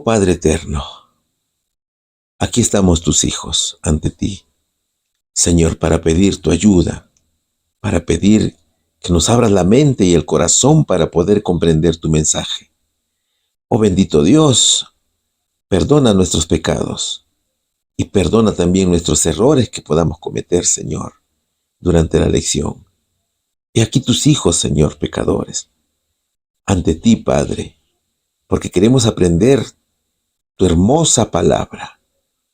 Padre eterno, aquí estamos tus hijos ante ti, Señor, para pedir tu ayuda, para pedir que nos abras la mente y el corazón para poder comprender tu mensaje. Oh bendito Dios, perdona nuestros pecados y perdona también nuestros errores que podamos cometer, Señor, durante la lección. Y aquí tus hijos, Señor, pecadores, ante ti, Padre, porque queremos aprender tu hermosa palabra,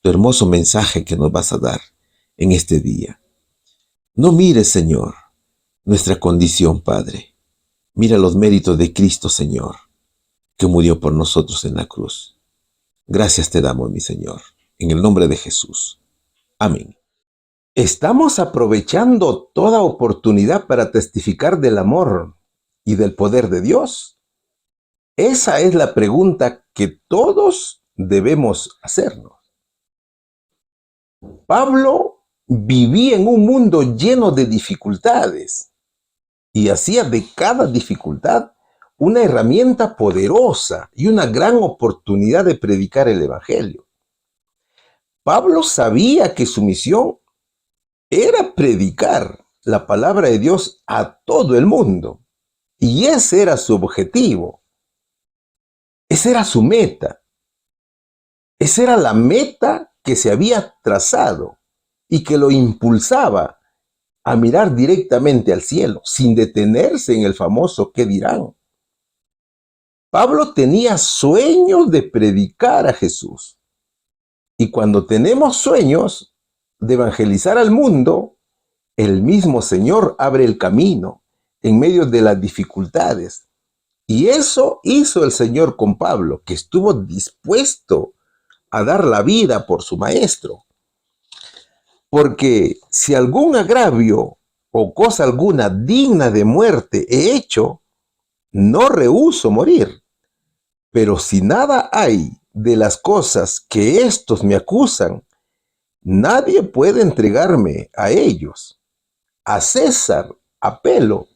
tu hermoso mensaje que nos vas a dar en este día. No mires, Señor, nuestra condición, Padre. Mira los méritos de Cristo, Señor, que murió por nosotros en la cruz. Gracias te damos, mi Señor, en el nombre de Jesús. Amén. ¿Estamos aprovechando toda oportunidad para testificar del amor y del poder de Dios? Esa es la pregunta que todos debemos hacernos. Pablo vivía en un mundo lleno de dificultades y hacía de cada dificultad una herramienta poderosa y una gran oportunidad de predicar el Evangelio. Pablo sabía que su misión era predicar la palabra de Dios a todo el mundo. Y ese era su objetivo. Esa era su meta. Esa era la meta que se había trazado y que lo impulsaba a mirar directamente al cielo, sin detenerse en el famoso ¿qué dirán? Pablo tenía sueños de predicar a Jesús. Y cuando tenemos sueños de evangelizar al mundo, el mismo Señor abre el camino en medio de las dificultades. Y eso hizo el Señor con Pablo, que estuvo dispuesto a dar la vida por su maestro. Porque si algún agravio o cosa alguna digna de muerte he hecho, no rehúso morir. Pero si nada hay de las cosas que éstos me acusan, nadie puede entregarme a ellos. A César apelo,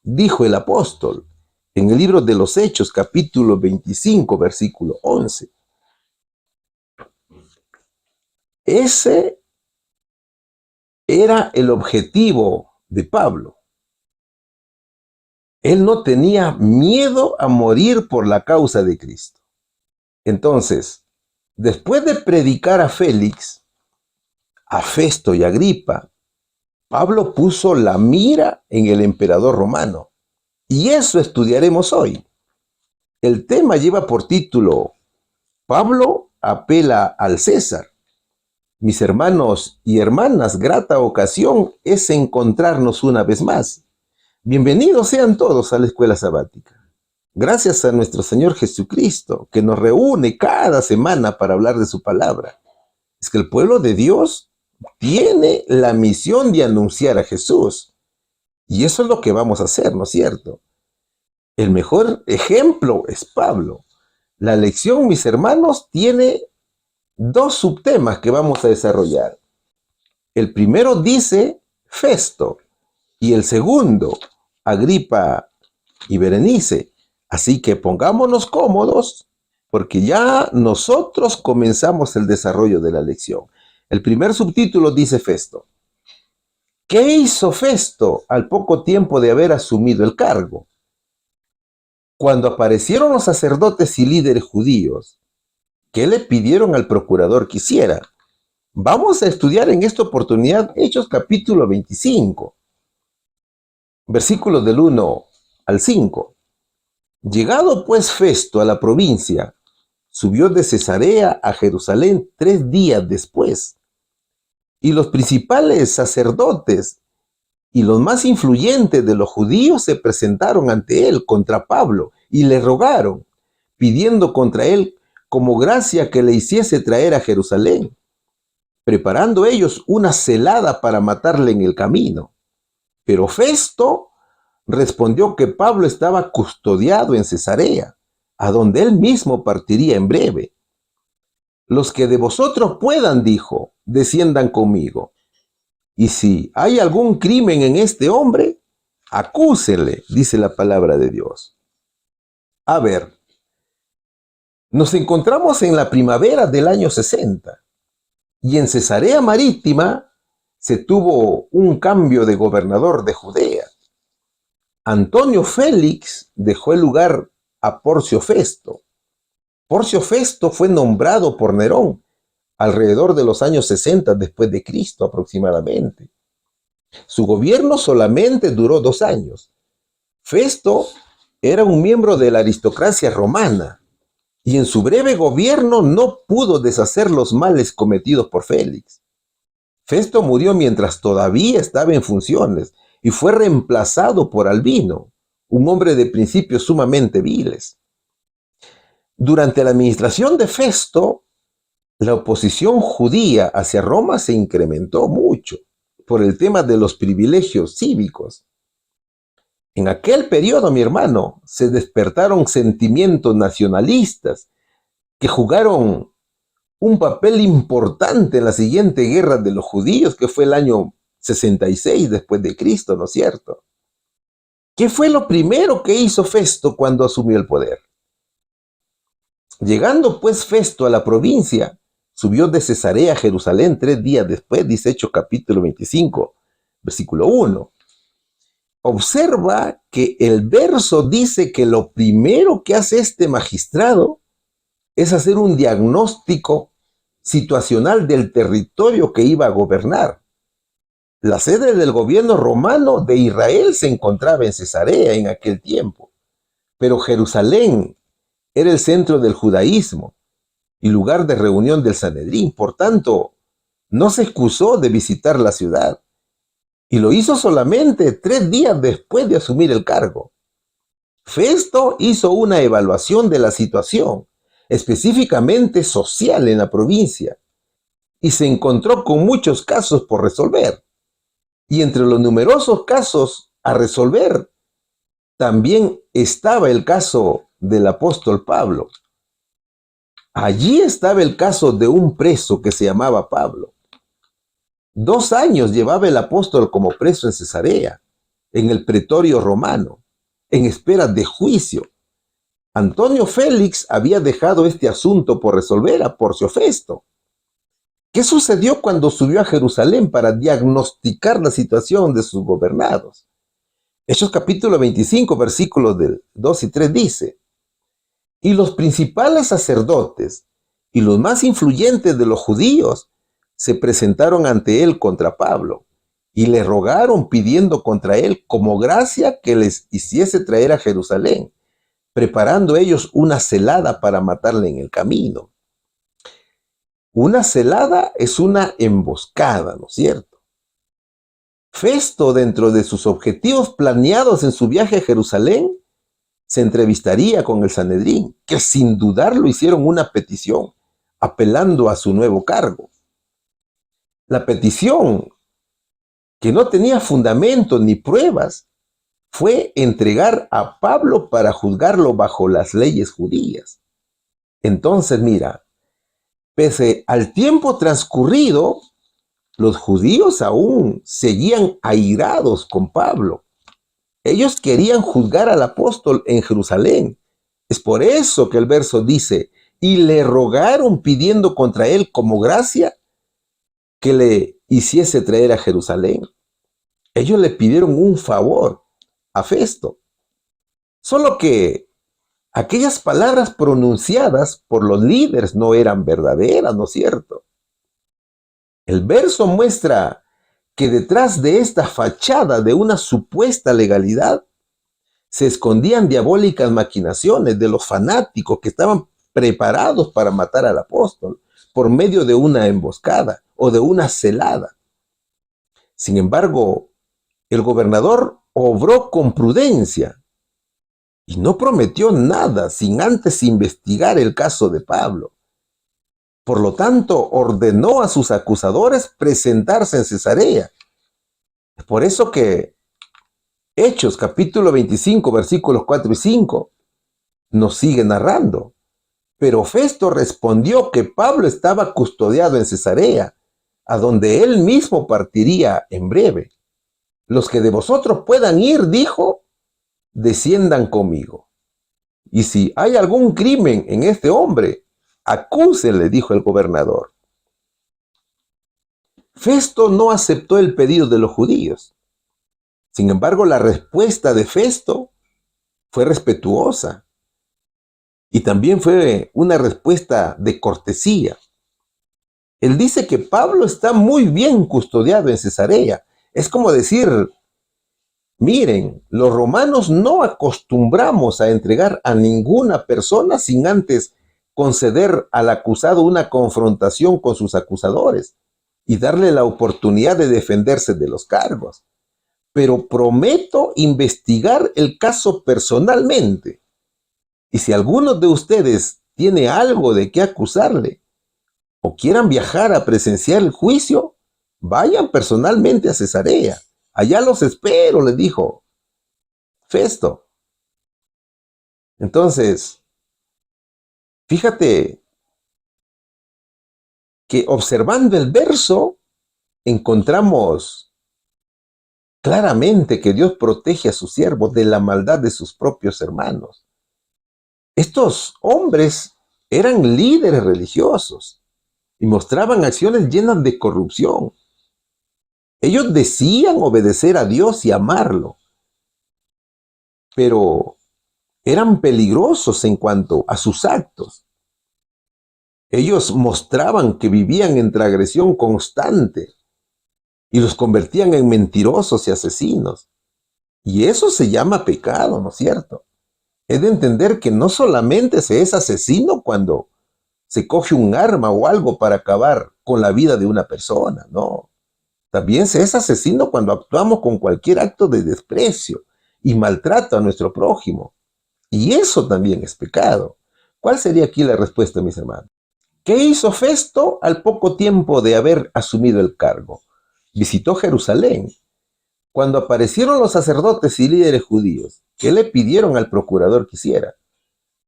dijo el apóstol en el libro de los Hechos, capítulo 25, versículo 11. Ese era el objetivo de Pablo. Él no tenía miedo a morir por la causa de Cristo. Entonces, después de predicar a Félix, a Festo y a Agripa, Pablo puso la mira en el emperador romano. Y eso estudiaremos hoy. El tema lleva por título Pablo apela al César. Mis hermanos y hermanas, grata ocasión es encontrarnos una vez más. Bienvenidos sean todos a la escuela sabática. Gracias a nuestro Señor Jesucristo, que nos reúne cada semana para hablar de su palabra. Es que el pueblo de Dios tiene la misión de anunciar a Jesús. Y eso es lo que vamos a hacer, ¿no es cierto? El mejor ejemplo es Pablo. La lección, mis hermanos, tiene dos subtemas que vamos a desarrollar. El primero dice Festo y el segundo Agripa y Berenice. Así que pongámonos cómodos porque ya nosotros comenzamos el desarrollo de la lección. El primer subtítulo dice Festo. ¿Qué hizo Festo al poco tiempo de haber asumido el cargo? Cuando aparecieron los sacerdotes y líderes judíos, ¿qué le pidieron al procurador que hiciera? Vamos a estudiar en esta oportunidad Hechos capítulo 25, versículos del 1 al 5. Llegado pues Festo a la provincia, subió de Cesarea a Jerusalén 3 días después. Y los principales sacerdotes y los más influyentes de los judíos se presentaron ante él contra Pablo y le rogaron, pidiendo contra él como gracia que le hiciese traer a Jerusalén, preparando ellos una celada para matarle en el camino. Pero Festo respondió que Pablo estaba custodiado en Cesarea, a donde él mismo partiría en breve. Los que de vosotros puedan, dijo, desciendan conmigo. Y si hay algún crimen en este hombre, acúsele, dice la palabra de Dios. A ver, Nos encontramos en la primavera del año 60 y en Cesarea Marítima se tuvo un cambio de gobernador de Judea. Antonio Félix dejó el lugar a Porcio Festo. Porcio Festo fue nombrado por Nerón alrededor de los años 60 después de Cristo aproximadamente. Su gobierno solamente duró 2 años. Festo era un miembro de la aristocracia romana y en su breve gobierno no pudo deshacer los males cometidos por Félix. Festo murió mientras todavía estaba en funciones y fue reemplazado por Albino, un hombre de principios sumamente viles. Durante la administración de Festo, la oposición judía hacia Roma se incrementó mucho por el tema de los privilegios cívicos. En aquel periodo, mi hermano, se despertaron sentimientos nacionalistas que jugaron un papel importante en la siguiente guerra de los judíos, que fue el año 66 después de Cristo, ¿no es cierto? ¿Qué fue lo primero que hizo Festo cuando asumió el poder? Llegando pues Festo a la provincia, subió de Cesarea a Jerusalén 3 días después, dice Hechos capítulo 25, versículo 1. Observa que el verso dice que lo primero que hace este magistrado es hacer un diagnóstico situacional del territorio que iba a gobernar. La sede del gobierno romano de Israel se encontraba en Cesarea en aquel tiempo, pero Jerusalén era el centro del judaísmo y lugar de reunión del Sanedrín. Por tanto, no se excusó de visitar la ciudad y lo hizo solamente 3 días después de asumir el cargo. Festo hizo una evaluación de la situación, específicamente social en la provincia, y se encontró con muchos casos por resolver. Y entre los numerosos casos a resolver, también estaba el caso del apóstol Pablo. Allí estaba el caso de un preso que se llamaba Pablo. 2 años llevaba el apóstol como preso en Cesarea, en el pretorio romano, en espera de juicio. Antonio Félix había dejado este asunto por resolver a Porcio Festo. ¿Qué sucedió cuando subió a Jerusalén para diagnosticar la situación de sus gobernados? Hechos capítulo 25, versículos del 2 y 3 dice: y los principales sacerdotes y los más influyentes de los judíos se presentaron ante él contra Pablo y le rogaron pidiendo contra él como gracia que les hiciese traer a Jerusalén, preparando ellos una celada para matarle en el camino. Una celada es una emboscada, ¿no es cierto? Festo, dentro de sus objetivos planeados en su viaje a Jerusalén, se entrevistaría con el Sanedrín, que sin dudarlo hicieron una petición, apelando a su nuevo cargo. La petición, que no tenía fundamento ni pruebas, fue entregar a Pablo para juzgarlo bajo las leyes judías. Entonces, mira, pese al tiempo transcurrido, los judíos aún seguían airados con Pablo. Ellos querían juzgar al apóstol en Jerusalén. Es por eso que el verso dice: y le rogaron pidiendo contra él como gracia que le hiciese traer a Jerusalén. Ellos le pidieron un favor a Festo. Solo que aquellas palabras pronunciadas por los líderes no eran verdaderas, ¿no es cierto? El verso muestra que detrás de esta fachada de una supuesta legalidad se escondían diabólicas maquinaciones de los fanáticos que estaban preparados para matar al apóstol por medio de una emboscada o de una celada. Sin embargo, el gobernador obró con prudencia y no prometió nada sin antes investigar el caso de Pablo. Por lo tanto, ordenó a sus acusadores presentarse en Cesarea. Es por eso que Hechos capítulo 25, versículos 4 y 5 nos sigue narrando. Pero Festo respondió que Pablo estaba custodiado en Cesarea, a donde él mismo partiría en breve. Los que de vosotros puedan ir, dijo, desciendan conmigo. Y si hay algún crimen en este hombre, acúsenle, dijo el gobernador. Festo no aceptó el pedido de los judíos. Sin embargo, la respuesta de Festo fue respetuosa y también fue una respuesta de cortesía. Él dice que Pablo está muy bien custodiado en Cesarea. Es como decir, miren, los romanos no acostumbramos a entregar a ninguna persona sin antes conceder al acusado una confrontación con sus acusadores y darle la oportunidad de defenderse de los cargos. Pero prometo investigar el caso personalmente. Y si alguno de ustedes tiene algo de qué acusarle o quieran viajar a presenciar el juicio, vayan personalmente a Cesarea. Allá los espero, le dijo Festo. Entonces, fíjate que observando el verso, encontramos claramente que Dios protege a sus siervos de la maldad de sus propios hermanos. Estos hombres eran líderes religiosos y mostraban acciones llenas de corrupción. Ellos decían obedecer a Dios y amarlo, pero eran peligrosos en cuanto a sus actos. Ellos mostraban que vivían en transgresión constante y los convertían en mentirosos y asesinos. Y eso se llama pecado, ¿no es cierto? Es de entender que no solamente se es asesino cuando se coge un arma o algo para acabar con la vida de una persona, no. También se es asesino cuando actuamos con cualquier acto de desprecio y maltrato a nuestro prójimo. Y eso también es pecado. ¿Cuál sería aquí la respuesta, mis hermanos? ¿Qué hizo Festo al poco tiempo de haber asumido el cargo? Visitó Jerusalén. Cuando aparecieron los sacerdotes y líderes judíos, ¿qué le pidieron al procurador que hiciera?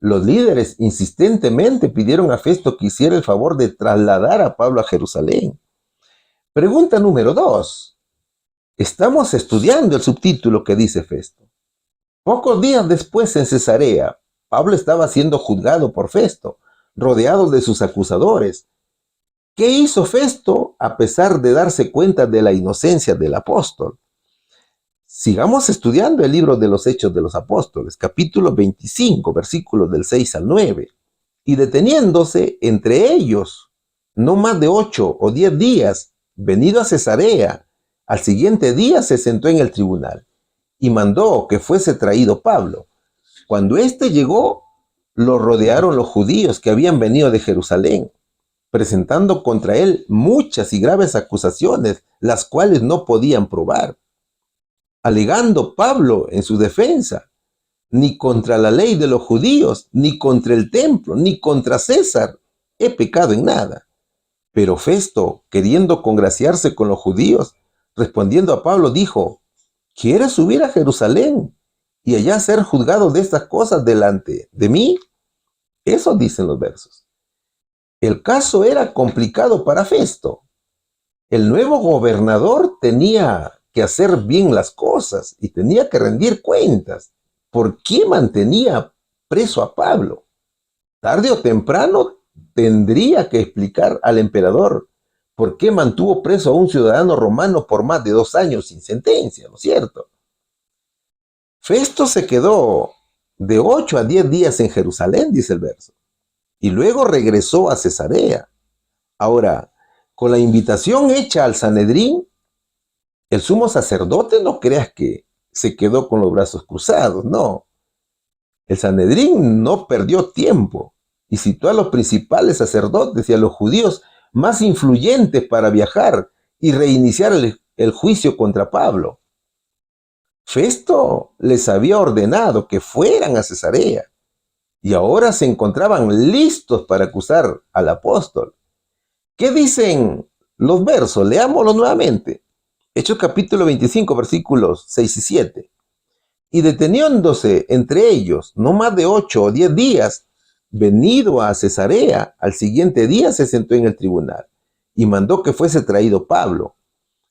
Los líderes insistentemente pidieron a Festo que hiciera el favor de trasladar a Pablo a Jerusalén. Pregunta número 2. Estamos estudiando el subtítulo que dice Festo. Pocos días después en Cesarea, Pablo estaba siendo juzgado por Festo, rodeado de sus acusadores. ¿Qué hizo Festo a pesar de darse cuenta de la inocencia del apóstol? Sigamos estudiando el libro de los Hechos de los Apóstoles, capítulo 25, versículos del 6 al 9. Y deteniéndose entre ellos, no más de 8 o 10 días, venido a Cesarea, al siguiente día se sentó en el tribunal y mandó que fuese traído Pablo. Cuando éste llegó, lo rodearon los judíos que habían venido de Jerusalén, presentando contra él muchas y graves acusaciones, las cuales no podían probar. Alegando Pablo en su defensa, ni contra la ley de los judíos, ni contra el templo, ni contra César he pecado en nada. Pero Festo, queriendo congraciarse con los judíos, respondiendo a Pablo, dijo: ¿quieres subir a Jerusalén y allá ser juzgado de estas cosas delante de mí? Eso dicen los versos. El caso era complicado para Festo. El nuevo gobernador tenía que hacer bien las cosas y tenía que rendir cuentas. ¿Por qué mantenía preso a Pablo? Tarde o temprano tendría que explicar al emperador por qué mantuvo preso a un ciudadano romano por más de 2 años sin sentencia, ¿no es cierto? Festo se quedó de 8 a 10 días en Jerusalén, dice el verso, y luego regresó a Cesarea. Ahora, con la invitación hecha al Sanedrín, el sumo sacerdote no creas que se quedó con los brazos cruzados, no. El Sanedrín no perdió tiempo y citó a los principales sacerdotes y a los judíos más influyentes para viajar y reiniciar el juicio contra Pablo. Festo les había ordenado que fueran a Cesarea y ahora se encontraban listos para acusar al apóstol. ¿Qué dicen los versos? Leámoslos nuevamente. Hechos capítulo 25, versículos 6 y 7. Y deteniéndose entre ellos no más de 8 o 10 días, venido a Cesarea, al siguiente día se sentó en el tribunal y mandó que fuese traído Pablo.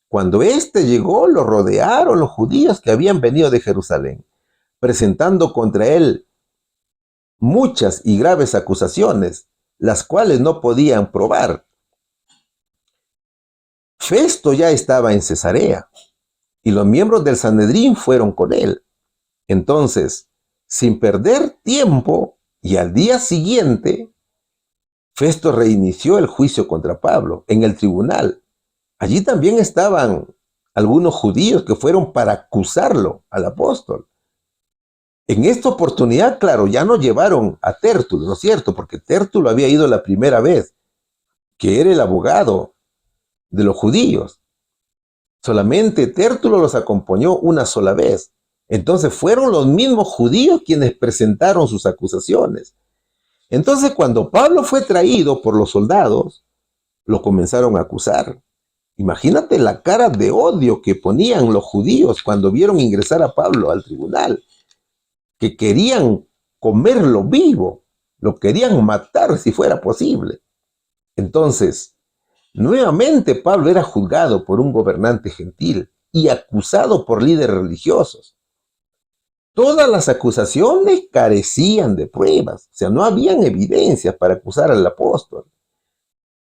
Cuando éste llegó, lo rodearon los judíos que habían venido de Jerusalén, presentando contra él muchas y graves acusaciones, las cuales no podían probar. Festo ya estaba en Cesarea y los miembros del Sanedrín fueron con él. Entonces, sin perder tiempo y al día siguiente, Festo reinició el juicio contra Pablo en el tribunal. Allí también estaban algunos judíos que fueron para acusarlo al apóstol. En esta oportunidad, claro, ya no llevaron a Tértulo, ¿no es cierto? Porque Tértulo había ido la primera vez, que era el abogado de los judíos. Solamente Tértulo los acompañó una sola vez. Entonces fueron los mismos judíos quienes presentaron sus acusaciones. Entonces cuando Pablo fue traído por los soldados, lo comenzaron a acusar. Imagínate la cara de odio que ponían los judíos cuando vieron ingresar a Pablo al tribunal, que querían comerlo vivo, lo querían matar si fuera posible. Entonces, nuevamente Pablo era juzgado por un gobernante gentil y acusado por líderes religiosos. Todas las acusaciones carecían de pruebas, o sea, no habían evidencias para acusar al apóstol.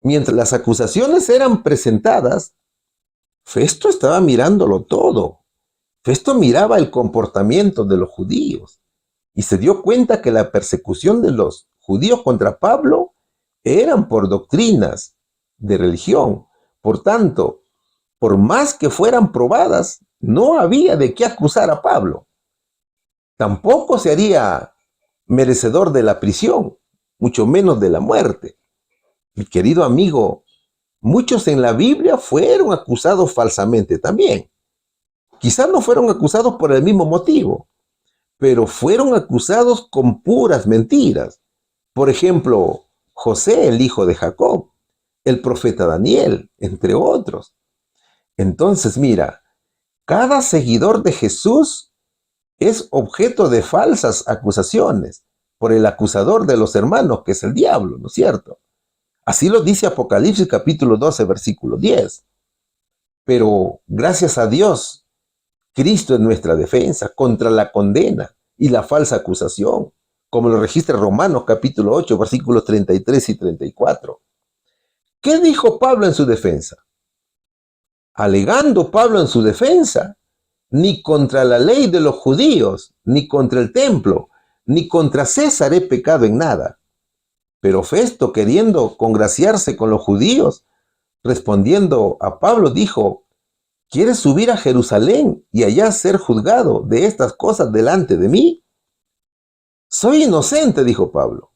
Mientras las acusaciones eran presentadas, Festo estaba mirándolo todo. Festo miraba el comportamiento de los judíos y se dio cuenta que la persecución de los judíos contra Pablo eran por doctrinas de religión. Por tanto, por más que fueran probadas, no había de qué acusar a Pablo. Tampoco se haría merecedor de la prisión, mucho menos de la muerte. Mi querido amigo, muchos en la Biblia fueron acusados falsamente también. Quizás no fueron acusados por el mismo motivo, pero fueron acusados con puras mentiras. Por ejemplo, José, el hijo de Jacob, el profeta Daniel, entre otros. Entonces, mira, cada seguidor de Jesús es objeto de falsas acusaciones por el acusador de los hermanos, que es el diablo, ¿no es cierto? Así lo dice Apocalipsis capítulo 12, versículo 10. Pero gracias a Dios, Cristo es nuestra defensa contra la condena y la falsa acusación, como lo registra Romanos capítulo 8, versículos 33 y 34. ¿Qué dijo Pablo en su defensa? Alegando Pablo en su defensa, ni contra la ley de los judíos, ni contra el templo, ni contra César he pecado en nada. Pero Festo, queriendo congraciarse con los judíos, respondiendo a Pablo, dijo: ¿quieres subir a Jerusalén y allá ser juzgado de estas cosas delante de mí? Soy inocente, dijo Pablo.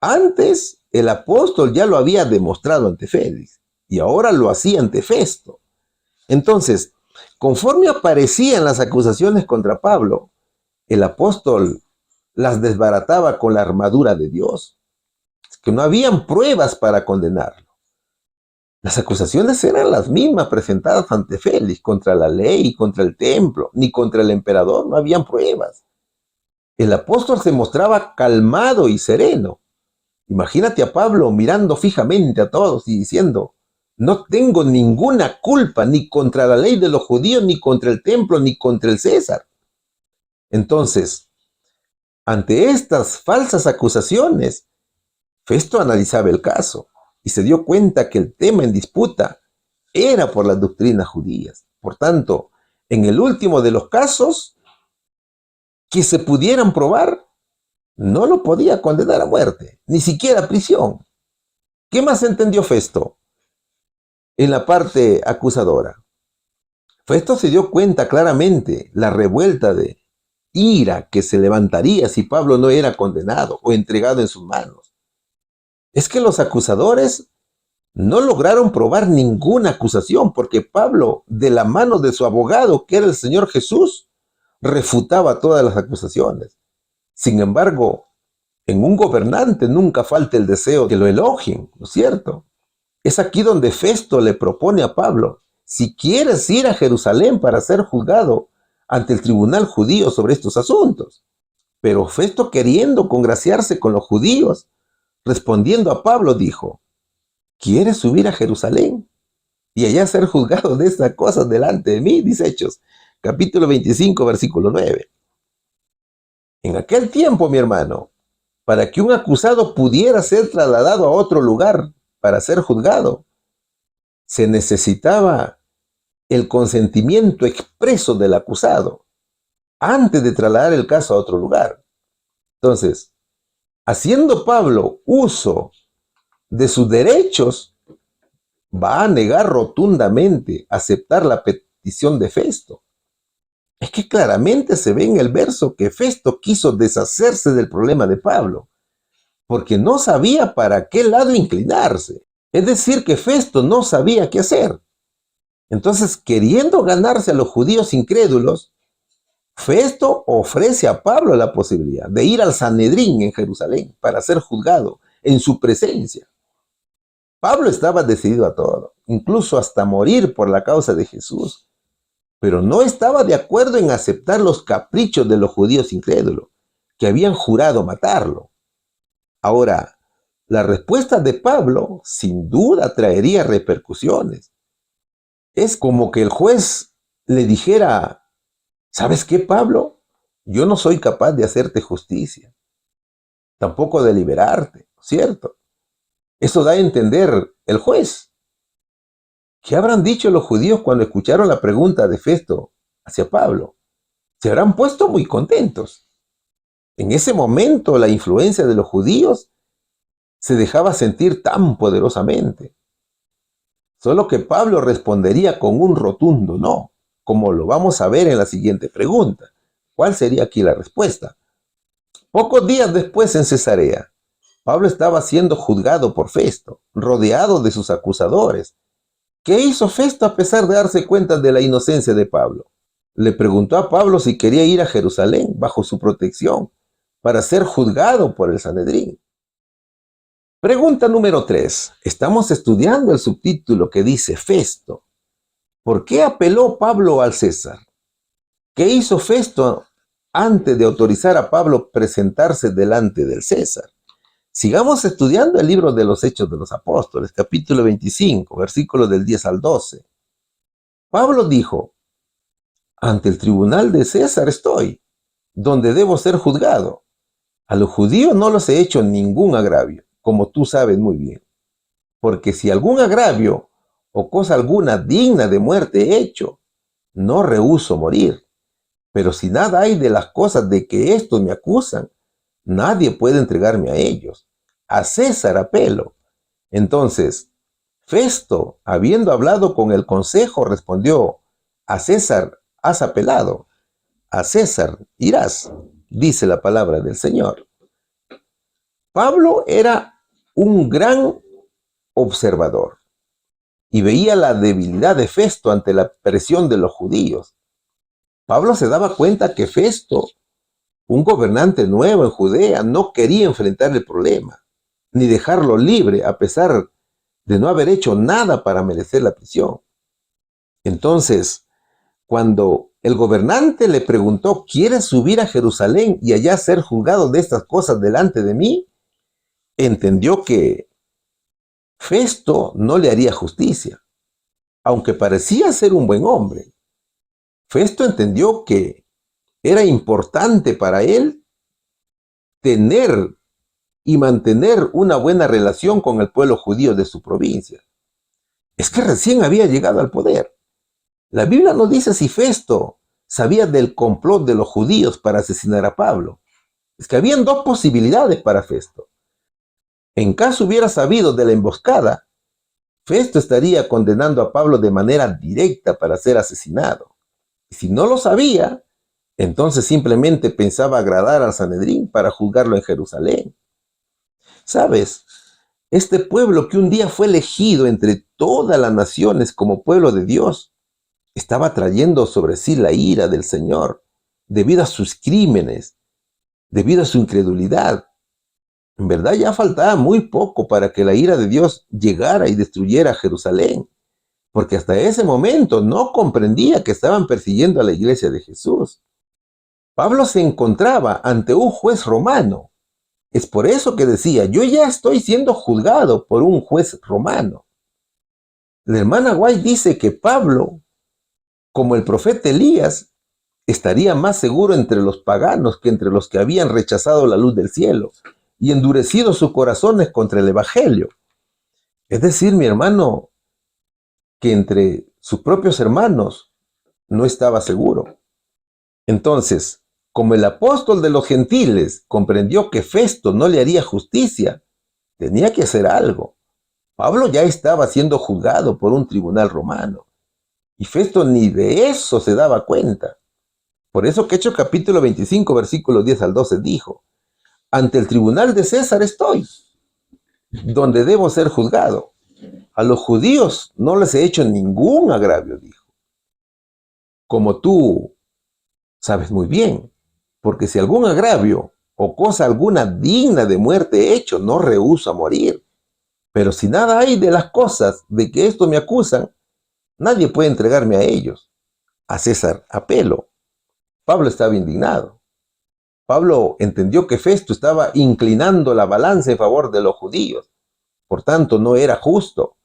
Antes el apóstol ya lo había demostrado ante Félix y ahora lo hacía ante Festo. Entonces, conforme aparecían las acusaciones contra Pablo, el apóstol las desbarataba con la armadura de Dios, que no habían pruebas para condenarlo. Las acusaciones eran las mismas presentadas ante Félix, contra la ley, contra el templo, ni contra el emperador, no habían pruebas. El apóstol se mostraba calmado y sereno. Imagínate a Pablo mirando fijamente a todos y diciendo: no tengo ninguna culpa ni contra la ley de los judíos, ni contra el templo, ni contra el César. Entonces, ante estas falsas acusaciones, Festo analizaba el caso y se dio cuenta que el tema en disputa era por las doctrinas judías. Por tanto, en el último de los casos que se pudieran probar, no lo podía condenar a muerte, ni siquiera a prisión. ¿Qué más entendió Festo en la parte acusadora? Festo se dio cuenta claramente la revuelta de ira que se levantaría si Pablo no era condenado o entregado en sus manos. Es que los acusadores no lograron probar ninguna acusación porque Pablo, de la mano de su abogado, que era el Señor Jesús, refutaba todas las acusaciones. Sin embargo, en un gobernante nunca falta el deseo de que lo elogien, ¿no es cierto? Es aquí donde Festo le propone a Pablo: si quieres ir a Jerusalén para ser juzgado ante el tribunal judío sobre estos asuntos. Pero Festo, queriendo congraciarse con los judíos, respondiendo a Pablo, dijo: ¿quieres subir a Jerusalén y allá ser juzgado de estas cosas delante de mí? Dice Hechos, capítulo 25, versículo 9. En aquel tiempo, mi hermano, para que un acusado pudiera ser trasladado a otro lugar para ser juzgado, se necesitaba el consentimiento expreso del acusado antes de trasladar el caso a otro lugar. Entonces, haciendo Pablo uso de sus derechos, va a negar rotundamente aceptar la petición de Festo. Es que claramente se ve en el verso que Festo quiso deshacerse del problema de Pablo, porque no sabía para qué lado inclinarse. Es decir, que Festo no sabía qué hacer. Entonces, queriendo ganarse a los judíos incrédulos, Festo ofrece a Pablo la posibilidad de ir al Sanedrín en Jerusalén para ser juzgado en su presencia. Pablo estaba decidido a todo, incluso hasta morir por la causa de Jesús, pero no estaba de acuerdo en aceptar los caprichos de los judíos incrédulos, que habían jurado matarlo. Ahora, la respuesta de Pablo sin duda traería repercusiones. Es como que el juez le dijera: ¿sabes qué, Pablo? Yo no soy capaz de hacerte justicia, tampoco de liberarte, ¿cierto? Eso da a entender el juez. ¿Qué habrán dicho los judíos cuando escucharon la pregunta de Festo hacia Pablo? Se habrán puesto muy contentos. En ese momento la influencia de los judíos se dejaba sentir tan poderosamente. Solo que Pablo respondería con un rotundo no, como lo vamos a ver en la siguiente pregunta. ¿Cuál sería aquí la respuesta? Pocos días después en Cesarea, Pablo estaba siendo juzgado por Festo, rodeado de sus acusadores. ¿Qué hizo Festo a pesar de darse cuenta de la inocencia de Pablo? Le preguntó a Pablo si quería ir a Jerusalén bajo su protección para ser juzgado por el Sanedrín. Pregunta número 3. Estamos estudiando el subtítulo que dice Festo. ¿Por qué apeló Pablo al César? ¿Qué hizo Festo antes de autorizar a Pablo presentarse delante del César? Sigamos estudiando el libro de los Hechos de los Apóstoles, capítulo 25, versículos del 10 al 12. Pablo dijo: ante el tribunal de César estoy, donde debo ser juzgado. A los judíos no les he hecho ningún agravio, como tú sabes muy bien. Porque si algún agravio o cosa alguna digna de muerte he hecho, no rehúso morir. Pero si nada hay de las cosas de que estos me acusan, nadie puede entregarme a ellos. A César apelo. Entonces, Festo, habiendo hablado con el consejo, respondió: a César has apelado, a César irás, dice la palabra del Señor. Pablo era un gran observador y veía la debilidad de Festo ante la presión de los judíos. Pablo se daba cuenta que Festo, un gobernante nuevo en Judea, no quería enfrentar el problema, ni dejarlo libre a pesar de no haber hecho nada para merecer la prisión. Entonces, cuando el gobernante le preguntó: ¿quieres subir a Jerusalén y allá ser juzgado de estas cosas delante de mí?, entendió que Festo no le haría justicia, aunque parecía ser un buen hombre. Festo entendió que era importante para él tener y mantener una buena relación con el pueblo judío de su provincia. Es que recién había llegado al poder. La Biblia no dice si Festo sabía del complot de los judíos para asesinar a Pablo. Es que habían dos posibilidades para Festo. En caso hubiera sabido de la emboscada, Festo estaría condenando a Pablo de manera directa para ser asesinado. Y si no lo sabía, entonces simplemente pensaba agradar al Sanedrín para juzgarlo en Jerusalén. ¿Sabes? Este pueblo que un día fue elegido entre todas las naciones como pueblo de Dios, estaba trayendo sobre sí la ira del Señor debido a sus crímenes, debido a su incredulidad. En verdad ya faltaba muy poco para que la ira de Dios llegara y destruyera Jerusalén, porque hasta ese momento no comprendía que estaban persiguiendo a la iglesia de Jesús. Pablo se encontraba ante un juez romano. Es por eso que decía: yo ya estoy siendo juzgado por un juez romano. La hermana White dice que Pablo, como el profeta Elías, estaría más seguro entre los paganos que entre los que habían rechazado la luz del cielo y endurecido sus corazones contra el Evangelio. Es decir, mi hermano, que entre sus propios hermanos no estaba seguro. Entonces, como el apóstol de los gentiles comprendió que Festo no le haría justicia, tenía que hacer algo. Pablo ya estaba siendo juzgado por un tribunal romano, y Festo ni de eso se daba cuenta. Por eso que Hechos capítulo 25, versículos 10 al 12 dijo: ante el tribunal de César estoy, donde debo ser juzgado. A los judíos no les he hecho ningún agravio, dijo. Como tú sabes muy bien, porque si algún agravio o cosa alguna digna de muerte he hecho, no rehúso a morir. Pero si nada hay de las cosas de que esto me acusan, nadie puede entregarme a ellos. A César apelo. Pablo estaba indignado. Pablo entendió que Festo estaba inclinando la balanza en favor de los judíos. Por tanto, no era justo.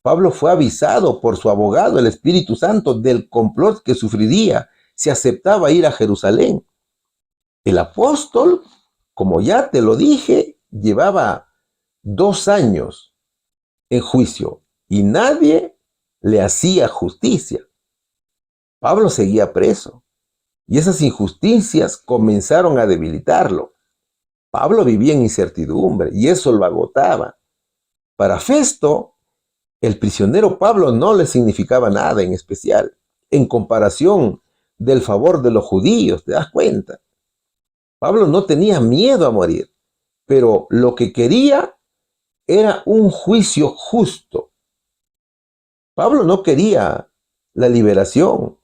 Pablo fue avisado por su abogado, el Espíritu Santo, del complot que sufriría si aceptaba ir a Jerusalén. El apóstol, como ya te lo dije, llevaba 2 años en juicio y nadie le hacía justicia. Pablo seguía preso y esas injusticias comenzaron a debilitarlo. Pablo vivía en incertidumbre y eso lo agotaba. Para Festo, el prisionero Pablo no le significaba nada en especial, en comparación del favor de los judíos, ¿te das cuenta? Pablo no tenía miedo a morir, pero lo que quería era un juicio justo. Pablo no quería la liberación,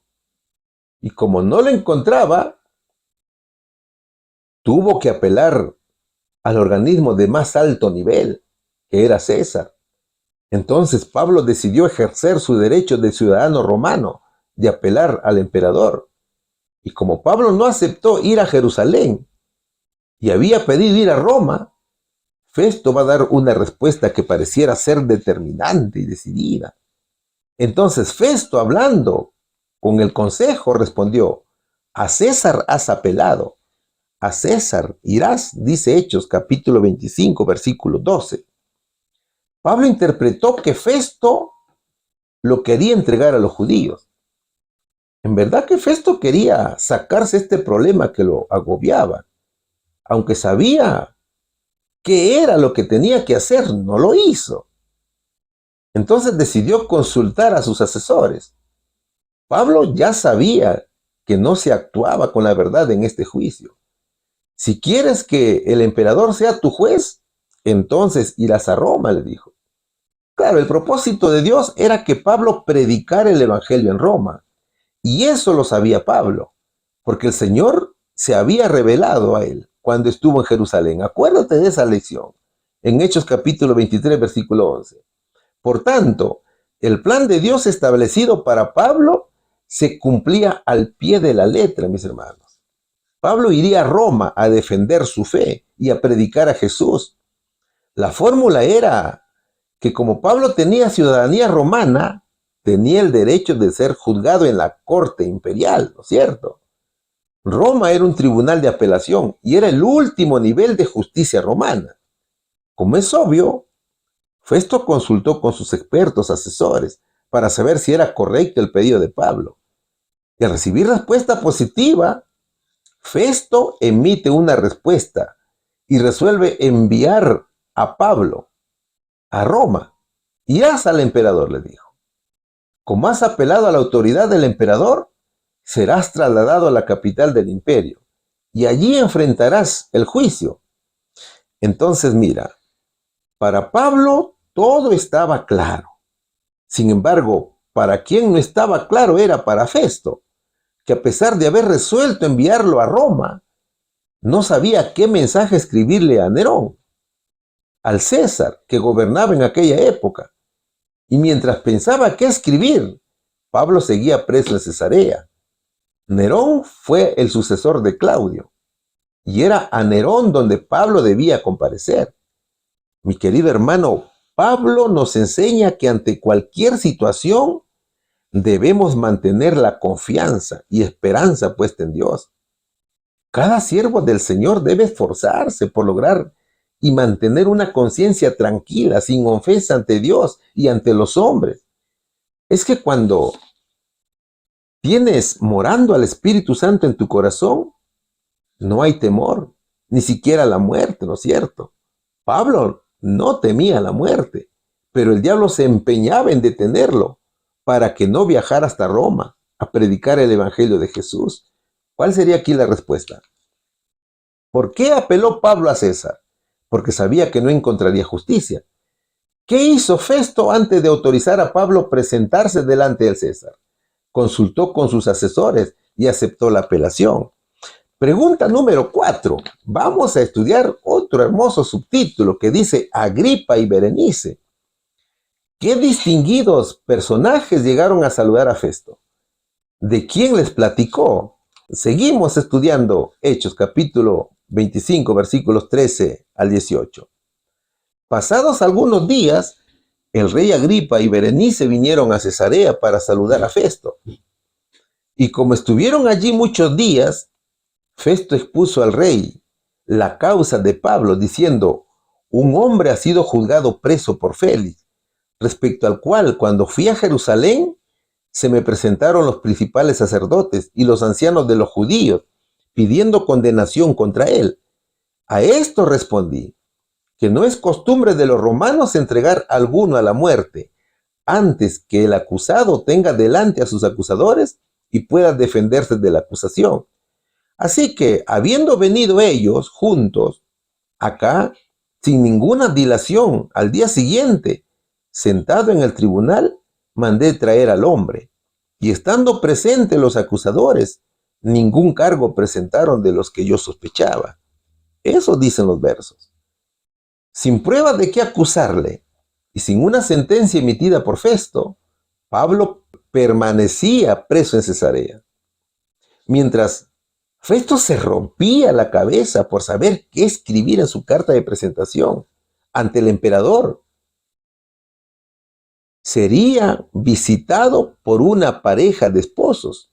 y como no lo encontraba, tuvo que apelar al organismo de más alto nivel, que era César. Entonces Pablo decidió ejercer su derecho de ciudadano romano de apelar al emperador. Y como Pablo no aceptó ir a Jerusalén y había pedido ir a Roma, Festo va a dar una respuesta que pareciera ser determinante y decidida. Entonces Festo, hablando con el consejo, respondió: a César has apelado, a César irás, dice Hechos capítulo 25, versículo 12. Pablo interpretó que Festo lo quería entregar a los judíos. En verdad que Festo quería sacarse este problema que lo agobiaba. Aunque sabía qué era lo que tenía que hacer, no lo hizo. Entonces decidió consultar a sus asesores. Pablo ya sabía que no se actuaba con la verdad en este juicio. Si quieres que el emperador sea tu juez, entonces irás a Roma, le dijo. Claro, el propósito de Dios era que Pablo predicara el evangelio en Roma. Y eso lo sabía Pablo, porque el Señor se había revelado a él cuando estuvo en Jerusalén. Acuérdate de esa lección, en Hechos capítulo 23, versículo 11. Por tanto, el plan de Dios establecido para Pablo se cumplía al pie de la letra, mis hermanos. Pablo iría a Roma a defender su fe y a predicar a Jesús. La fórmula era que como Pablo tenía ciudadanía romana, tenía el derecho de ser juzgado en la corte imperial, ¿no es cierto? Roma era un tribunal de apelación y era el último nivel de justicia romana. Como es obvio, Festo consultó con sus expertos asesores para saber si era correcto el pedido de Pablo. Y al recibir respuesta positiva, Festo emite una respuesta y resuelve enviar a Pablo a Roma. Irás al emperador, le dijo. Como has apelado a la autoridad del emperador, serás trasladado a la capital del imperio y allí enfrentarás el juicio. Entonces mira, para Pablo todo estaba claro. Sin embargo, para quien no estaba claro era para Festo, que a pesar de haber resuelto enviarlo a Roma, no sabía qué mensaje escribirle a Nerón, al César que gobernaba en aquella época. Y mientras pensaba qué escribir, Pablo seguía preso en Cesarea. Nerón fue el sucesor de Claudio, y era a Nerón donde Pablo debía comparecer. Mi querido hermano, Pablo nos enseña que ante cualquier situación debemos mantener la confianza y esperanza puesta en Dios. Cada siervo del Señor debe esforzarse por lograr y mantener una conciencia tranquila, sin ofensa ante Dios y ante los hombres. Es que cuando tienes morando al Espíritu Santo en tu corazón, no hay temor, ni siquiera la muerte, ¿no es cierto? Pablo no temía la muerte, pero el diablo se empeñaba en detenerlo para que no viajara hasta Roma a predicar el Evangelio de Jesús. ¿Cuál sería aquí la respuesta? ¿Por qué apeló Pablo a César? Porque sabía que no encontraría justicia. ¿Qué hizo Festo antes de autorizar a Pablo presentarse delante del César? Consultó con sus asesores y aceptó la apelación. Pregunta número 4. Vamos a estudiar otro hermoso subtítulo que dice Agripa y Berenice. ¿Qué distinguidos personajes llegaron a saludar a Festo? ¿De quién les platicó? Seguimos estudiando Hechos capítulo 25 versículos 13 al 18. Pasados algunos días, el rey Agripa y Berenice vinieron a Cesarea para saludar a Festo. Y como estuvieron allí muchos días, Festo expuso al rey la causa de Pablo, diciendo: un hombre ha sido juzgado preso por Félix, respecto al cual, cuando fui a Jerusalén, se me presentaron los principales sacerdotes y los ancianos de los judíos, pidiendo condenación contra él. A esto respondí, que no es costumbre de los romanos entregar a alguno a la muerte, antes que el acusado tenga delante a sus acusadores y pueda defenderse de la acusación. Así que, habiendo venido ellos juntos acá, sin ninguna dilación, al día siguiente, sentado en el tribunal, mandé traer al hombre. Y estando presentes los acusadores, ningún cargo presentaron de los que yo sospechaba. Eso dicen los versos. Sin prueba de qué acusarle y sin una sentencia emitida por Festo, Pablo permanecía preso en Cesarea. Mientras Festo se rompía la cabeza por saber qué escribir en su carta de presentación ante el emperador, sería visitado por una pareja de esposos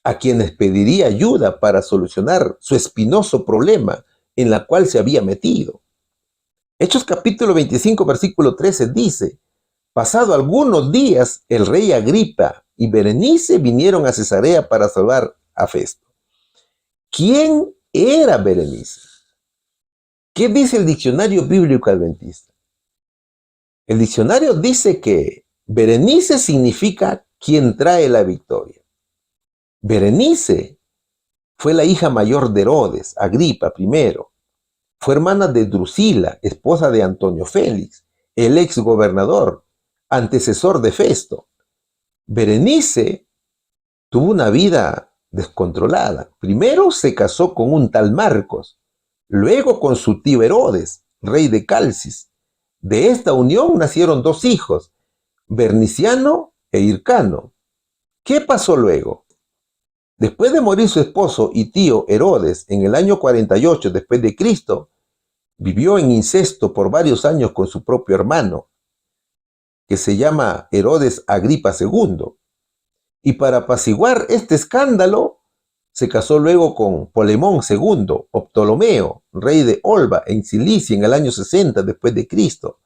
a quienes pediría ayuda para solucionar su espinoso problema en la cual se había metido. Hechos capítulo 25 versículo 13 dice: pasado algunos días, el rey Agripa y Berenice vinieron a Cesarea para salvar a Festo. ¿Quién era Berenice? ¿Qué dice el diccionario bíblico adventista? El diccionario dice que Berenice significa quien trae la victoria. Berenice fue la hija mayor de Herodes, Agripa I. Fue hermana de Drusila, esposa de Antonio Félix, el ex gobernador, antecesor de Festo. Berenice tuvo una vida descontrolada. Primero se casó con un tal Marcos, luego con su tío Herodes, rey de Calcis. De esta unión nacieron dos hijos, Verniciano e Hircano. ¿Qué pasó luego? Después de morir su esposo y tío Herodes en el año 48 después de Cristo, vivió en incesto por varios años con su propio hermano, que se llama Herodes Agripa II. Y para apaciguar este escándalo, se casó luego con Polemón II o Ptolomeo, rey de Olba en Cilicia en el año 60 después de Cristo.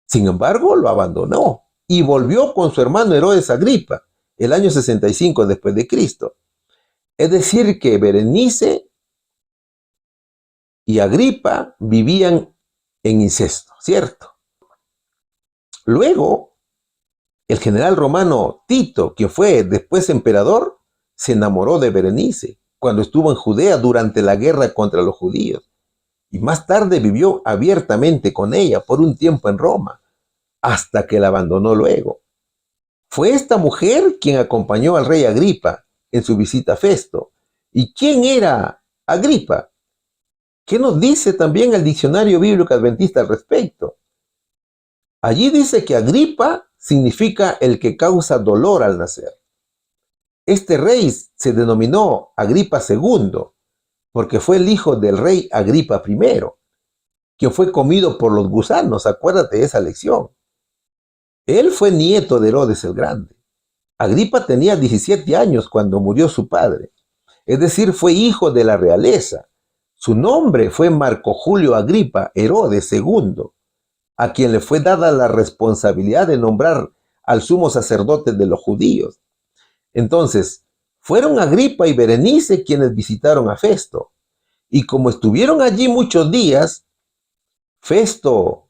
Sin embargo, lo abandonó y volvió con su hermano Herodes Agripa el año 65 después de Cristo. Es decir, que Berenice y Agripa vivían en incesto, ¿cierto? Luego, el general romano Tito, quien fue después emperador, se enamoró de Berenice cuando estuvo en Judea durante la guerra contra los judíos, y más tarde vivió abiertamente con ella por un tiempo en Roma, hasta que la abandonó luego. Fue esta mujer quien acompañó al rey Agripa en su visita a Festo. ¿Y quién era Agripa? ¿Qué nos dice también el diccionario bíblico adventista al respecto? Allí dice que Agripa significa el que causa dolor al nacer. Este rey se denominó Agripa II porque fue el hijo del rey Agripa I, quien fue comido por los gusanos. Acuérdate de esa lección. Él fue nieto de Herodes el Grande. Agripa tenía 17 años cuando murió su padre. Es decir, fue hijo de la realeza. Su nombre fue Marco Julio Agripa Herodes II, a quien le fue dada la responsabilidad de nombrar al sumo sacerdote de los judíos. Entonces, fueron Agripa y Berenice quienes visitaron a Festo, y como estuvieron allí muchos días, Festo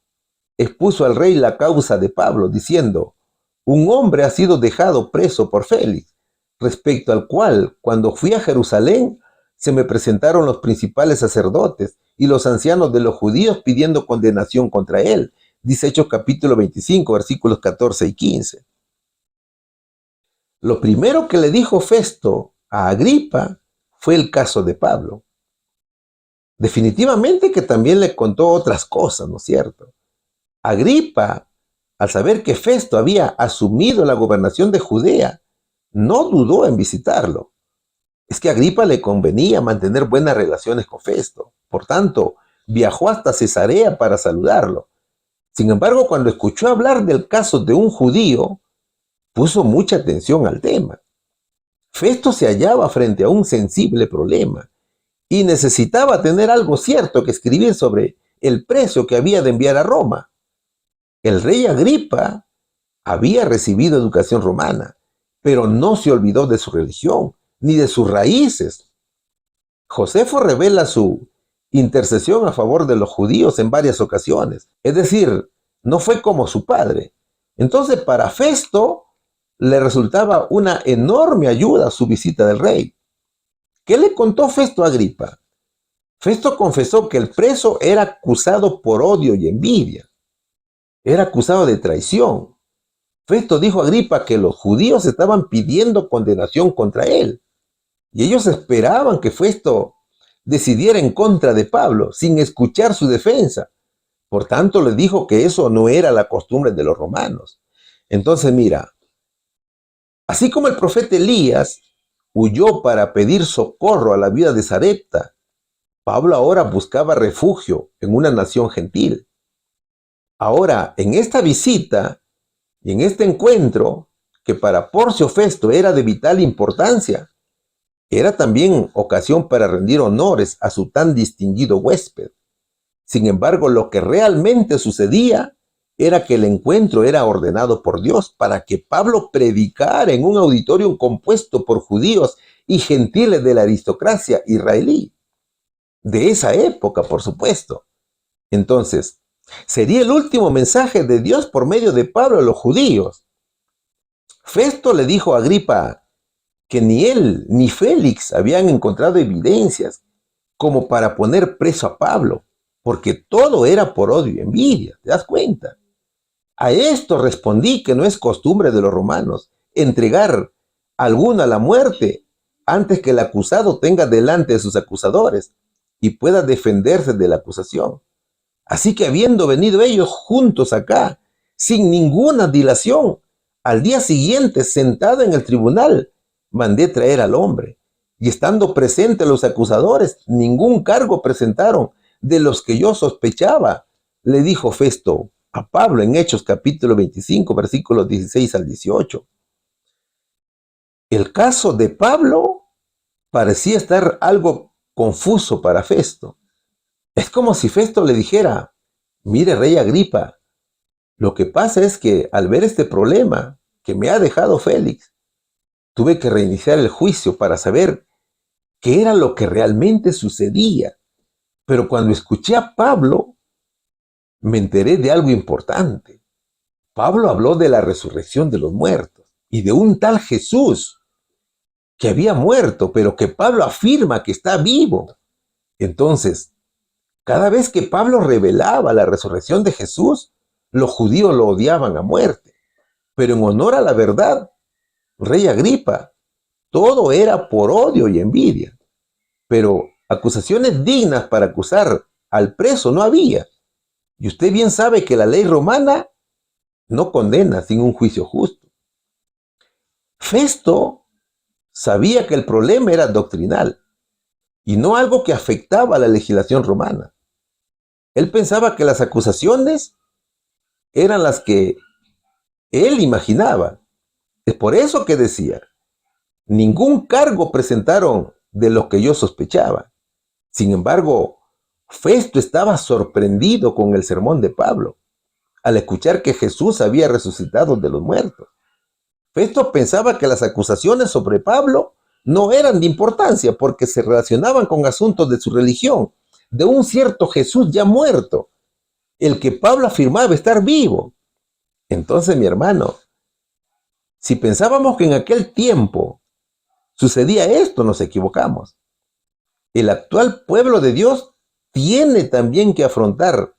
expuso al rey la causa de Pablo, diciendo: un hombre ha sido dejado preso por Félix, respecto al cual, cuando fui a Jerusalén, se me presentaron los principales sacerdotes y los ancianos de los judíos pidiendo condenación contra él. Dice Hechos capítulo 25, versículos 14 y 15. Lo primero que le dijo Festo a Agripa fue el caso de Pablo. Definitivamente que también le contó otras cosas, ¿no es cierto? Agripa, al saber que Festo había asumido la gobernación de Judea, no dudó en visitarlo. Es que a Agripa le convenía mantener buenas relaciones con Festo. Por tanto, viajó hasta Cesarea para saludarlo. Sin embargo, cuando escuchó hablar del caso de un judío, puso mucha atención al tema. Festo se hallaba frente a un sensible problema y necesitaba tener algo cierto que escribir sobre el precio que había de enviar a Roma. El rey Agripa había recibido educación romana, pero no se olvidó de su religión ni de sus raíces. Josefo revela su intercesión a favor de los judíos en varias ocasiones. Es decir, no fue como su padre. Entonces, para Festo le resultaba una enorme ayuda su visita del rey. ¿Qué le contó Festo a Agripa? Festo confesó que el preso era acusado por odio y envidia. Era acusado de traición. Festo dijo a Agripa que los judíos estaban pidiendo condenación contra él. Y ellos esperaban que Festo decidiera en contra de Pablo, sin escuchar su defensa. Por tanto, le dijo que eso no era la costumbre de los romanos. Entonces, mira, así como el profeta Elías huyó para pedir socorro a la viuda de Sarepta, Pablo ahora buscaba refugio en una nación gentil. Ahora, en esta visita y en este encuentro, que para Porcio Festo era de vital importancia, era también ocasión para rendir honores a su tan distinguido huésped. Sin embargo, lo que realmente sucedía era que el encuentro era ordenado por Dios para que Pablo predicara en un auditorio compuesto por judíos y gentiles de la aristocracia israelí. De esa época, por supuesto. Entonces, sería el último mensaje de Dios por medio de Pablo a los judíos. Festo le dijo a Agripa que ni él ni Félix habían encontrado evidencias como para poner preso a Pablo, porque todo era por odio y envidia, ¿te das cuenta? A esto respondí que no es costumbre de los romanos entregar a alguno a la muerte antes que el acusado tenga delante de sus acusadores y pueda defenderse de la acusación. Así que habiendo venido ellos juntos acá, sin ninguna dilación, al día siguiente, sentado en el tribunal, mandé traer al hombre. Y estando presentes los acusadores, ningún cargo presentaron de los que yo sospechaba, le dijo Festo a Pablo en Hechos capítulo 25, versículos 16 al 18. El caso de Pablo parecía estar algo confuso para Festo. Es como si Festo le dijera: mire, rey Agripa, lo que pasa es que al ver este problema que me ha dejado Félix, tuve que reiniciar el juicio para saber qué era lo que realmente sucedía. Pero cuando escuché a Pablo, me enteré de algo importante. Pablo habló de la resurrección de los muertos y de un tal Jesús que había muerto, pero que Pablo afirma que está vivo. Entonces, cada vez que Pablo revelaba la resurrección de Jesús, los judíos lo odiaban a muerte. Pero en honor a la verdad, rey Agripa, todo era por odio y envidia. Pero acusaciones dignas para acusar al preso no había. Y usted bien sabe que la ley romana no condena sin un juicio justo. Festo sabía que el problema era doctrinal y no algo que afectaba a la legislación romana. Él pensaba que las acusaciones eran las que él imaginaba. Es por eso que decía: ningún cargo presentaron de lo que yo sospechaba. Sin embargo, Festo estaba sorprendido con el sermón de Pablo, al escuchar que Jesús había resucitado de los muertos. Festo pensaba que las acusaciones sobre Pablo no eran de importancia porque se relacionaban con asuntos de su religión, de un cierto Jesús ya muerto, el que Pablo afirmaba estar vivo. Entonces, mi hermano, si pensábamos que en aquel tiempo sucedía esto, nos equivocamos. El actual pueblo de Dios tiene también que afrontar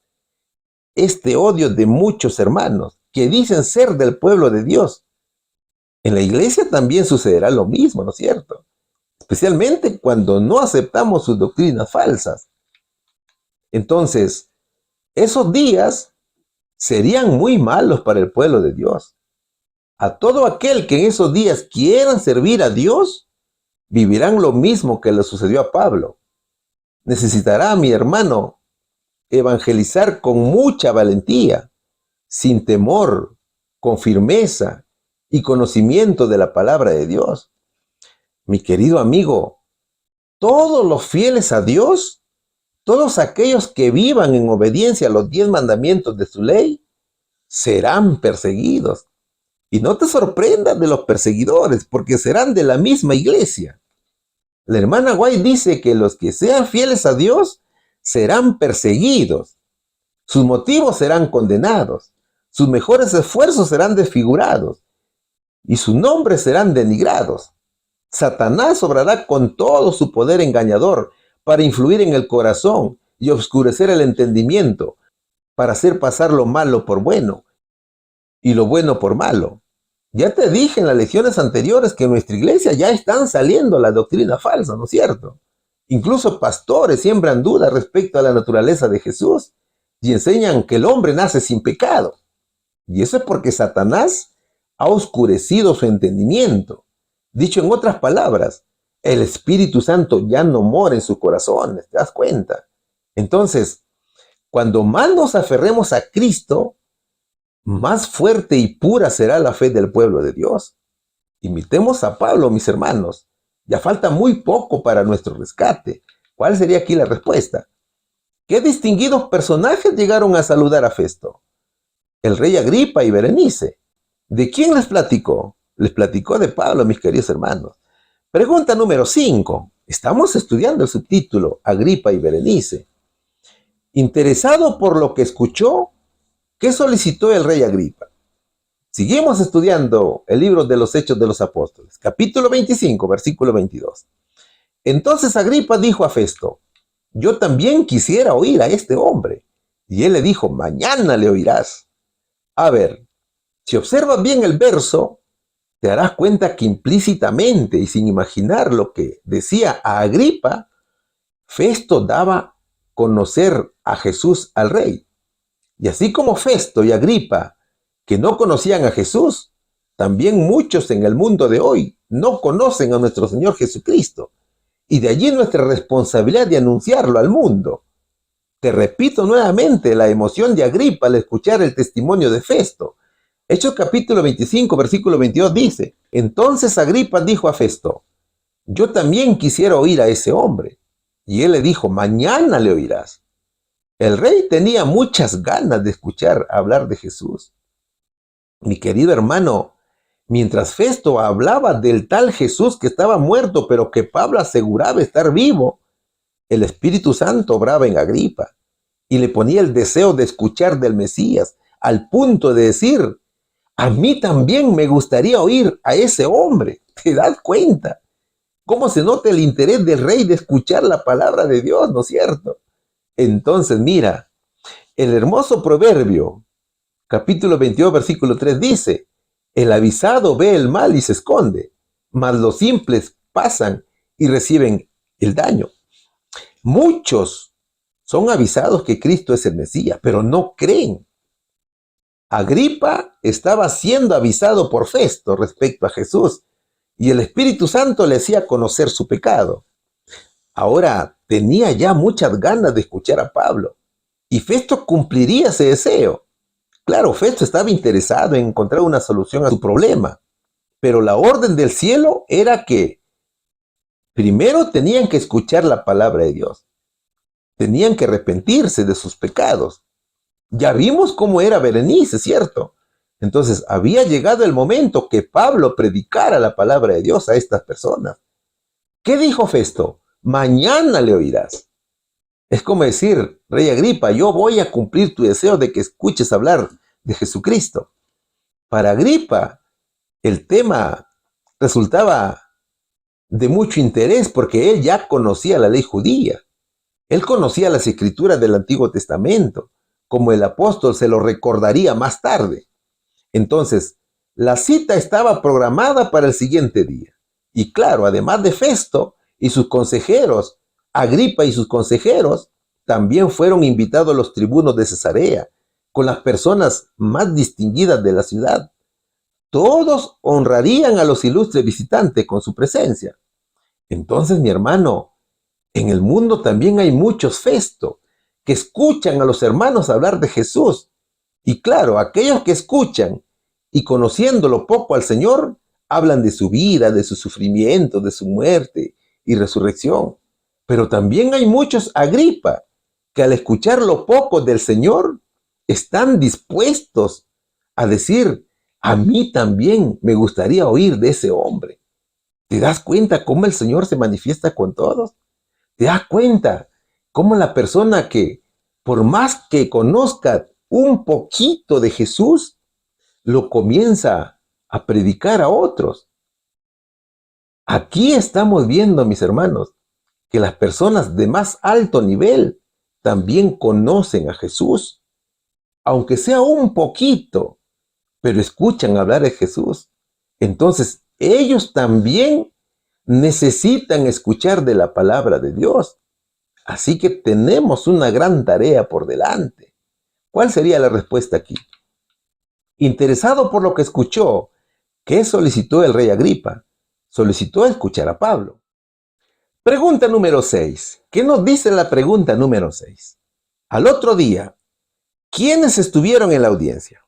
este odio de muchos hermanos que dicen ser del pueblo de Dios. En la iglesia también sucederá lo mismo, ¿no es cierto? Especialmente cuando no aceptamos sus doctrinas falsas. Entonces, esos días serían muy malos para el pueblo de Dios. A todo aquel que en esos días quieran servir a Dios, vivirán lo mismo que le sucedió a Pablo. Necesitará, mi hermano, evangelizar con mucha valentía, sin temor, con firmeza y conocimiento de la palabra de Dios. Mi querido amigo, todos los fieles a Dios, todos aquellos que vivan en obediencia a los 10 mandamientos de su ley, serán perseguidos. Y no te sorprendas de los perseguidores, porque serán de la misma iglesia. La hermana White dice que los que sean fieles a Dios serán perseguidos. Sus motivos serán condenados. Sus mejores esfuerzos serán desfigurados. Y sus nombres serán denigrados. Satanás obrará con todo su poder engañador para influir en el corazón y oscurecer el entendimiento, para hacer pasar lo malo por bueno y lo bueno por malo. Ya te dije en las lecciones anteriores que en nuestra iglesia ya están saliendo la doctrina falsa, ¿no es cierto? Incluso pastores siembran dudas respecto a la naturaleza de Jesús y enseñan que el hombre nace sin pecado. Y eso es porque Satanás ha oscurecido su entendimiento. Dicho en otras palabras, el Espíritu Santo ya no mora en sus corazones, ¿te das cuenta? Entonces, cuando más nos aferremos a Cristo, más fuerte y pura será la fe del pueblo de Dios. Imitemos a Pablo, mis hermanos. Ya falta muy poco para nuestro rescate. ¿Cuál sería aquí la respuesta? ¿Qué distinguidos personajes llegaron a saludar a Festo? El rey Agripa y Berenice. ¿De quién les platicó? Les platicó de Pablo, mis queridos hermanos. Pregunta número 5. Estamos estudiando el subtítulo Agripa y Berenice. Interesado por lo que escuchó, ¿qué solicitó el rey Agripa? Seguimos estudiando el libro de los Hechos de los Apóstoles, capítulo 25, versículo 22. Entonces Agripa dijo a Festo: yo también quisiera oír a este hombre. Y él le dijo: mañana le oirás. A ver, si observas bien el verso, te darás cuenta que implícitamente y sin imaginar lo que decía a Agripa, Festo daba a conocer a Jesús al rey. Y así como Festo y Agripa, que no conocían a Jesús, también muchos en el mundo de hoy no conocen a nuestro Señor Jesucristo. Y de allí nuestra responsabilidad de anunciarlo al mundo. Te repito nuevamente la emoción de Agripa al escuchar el testimonio de Festo. Hechos capítulo 25, versículo 22 dice: entonces Agripa dijo a Festo: yo también quisiera oír a ese hombre. Y él le dijo: mañana le oirás. El rey tenía muchas ganas de escuchar hablar de Jesús. Mi querido hermano, mientras Festo hablaba del tal Jesús que estaba muerto, pero que Pablo aseguraba estar vivo, el Espíritu Santo obraba en Agripa y le ponía el deseo de escuchar del Mesías, al punto de decir: a mí también me gustaría oír a ese hombre. ¿Te das cuenta cómo se nota el interés del rey de escuchar la palabra de Dios, no es cierto? Entonces, mira, el hermoso proverbio, capítulo 22, versículo 3 dice: el avisado ve el mal y se esconde, mas los simples pasan y reciben el daño. Muchos son avisados que Cristo es el Mesías, pero no creen. Agripa estaba siendo avisado por Festo respecto a Jesús, y el Espíritu Santo le hacía conocer su pecado. Ahora tenía ya muchas ganas de escuchar a Pablo, y Festo cumpliría ese deseo. Claro, Festo estaba interesado en encontrar una solución a su problema, pero la orden del cielo era que primero tenían que escuchar la palabra de Dios. tenían que arrepentirse de sus pecados. Ya vimos cómo era Berenice, ¿cierto? Entonces, había llegado el momento que Pablo predicara la palabra de Dios a estas personas. ¿Qué dijo Festo? Mañana le oirás. Es como decir, Rey Agripa, yo voy a cumplir tu deseo de que escuches hablar de Jesucristo. Para Agripa, el tema resultaba de mucho interés porque él ya conocía la ley judía. Él conocía las escrituras del Antiguo Testamento, como el apóstol se lo recordaría más tarde. Entonces, la cita estaba programada para el siguiente día. Y claro, además de Festo y sus consejeros, Agripa y sus consejeros, también fueron invitados los tribunos de Cesarea, con las personas más distinguidas de la ciudad. Todos honrarían a los ilustres visitantes con su presencia. Entonces, mi hermano, en el mundo también hay muchos Festo que escuchan a los hermanos hablar de Jesús. Y claro, aquellos que escuchan y conociéndolo poco al Señor, hablan de su vida, de su sufrimiento, de su muerte y resurrección. Pero también hay muchos Agripa que al escuchar lo poco del Señor, están dispuestos a decir, a mí también me gustaría oír de ese hombre. ¿Te das cuenta cómo el Señor se manifiesta con todos? ¿Te das cuenta cómo la persona que, por más que conozca un poquito de Jesús, lo comienza a predicar a otros? Aquí estamos viendo, mis hermanos, que las personas de más alto nivel también conocen a Jesús, aunque sea un poquito, pero escuchan hablar de Jesús. Entonces, ellos también necesitan escuchar de la palabra de Dios. Así que tenemos una gran tarea por delante. ¿Cuál sería la respuesta aquí? Interesado por lo que escuchó, ¿qué solicitó el rey Agripa? Solicitó escuchar a Pablo. Pregunta número 6. ¿Qué nos dice la pregunta número 6? Al otro día, ¿quiénes estuvieron en la audiencia?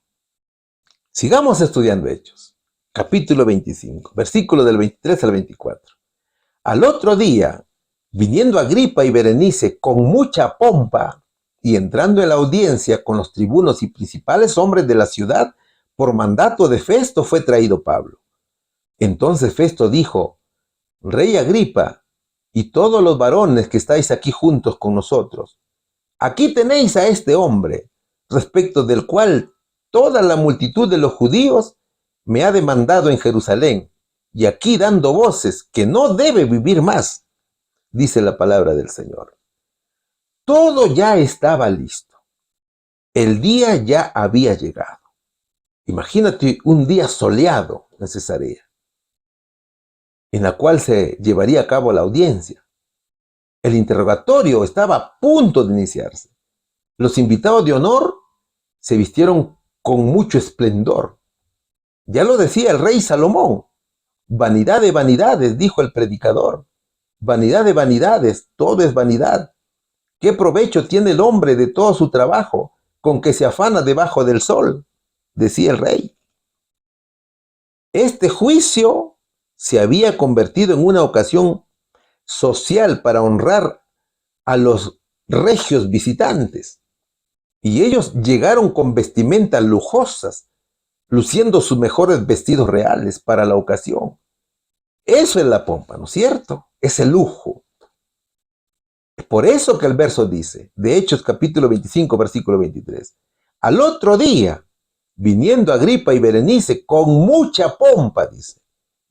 Sigamos estudiando Hechos, capítulo 25, versículo del 23 al 24. Al otro día, viniendo Agripa y Berenice con mucha pompa y entrando en la audiencia con los tribunos y principales hombres de la ciudad, por mandato de Festo fue traído Pablo. Entonces Festo dijo, Rey Agripa y todos los varones que estáis aquí juntos con nosotros, aquí tenéis a este hombre, respecto del cual toda la multitud de los judíos me ha demandado en Jerusalén, y aquí dando voces que no debe vivir más, dice la palabra del Señor. Todo ya estaba listo. El día ya había llegado. Imagínate un día soleado en Cesarea, en la cual se llevaría a cabo la audiencia. El interrogatorio estaba a punto de iniciarse. Los invitados de honor se vistieron con mucho esplendor. Ya lo decía el rey Salomón. Vanidad de vanidades, dijo el predicador. Vanidad de vanidades, todo es vanidad. ¿Qué provecho tiene el hombre de todo su trabajo con que se afana debajo del sol? Decía el rey. Este juicio se había convertido en una ocasión social para honrar a los regios visitantes. Y ellos llegaron con vestimentas lujosas, luciendo sus mejores vestidos reales para la ocasión. Eso es la pompa, ¿no es cierto? Es el lujo. Es por eso que el verso dice, de Hechos capítulo 25, versículo 23, al otro día, viniendo Agripa y Berenice con mucha pompa, dice,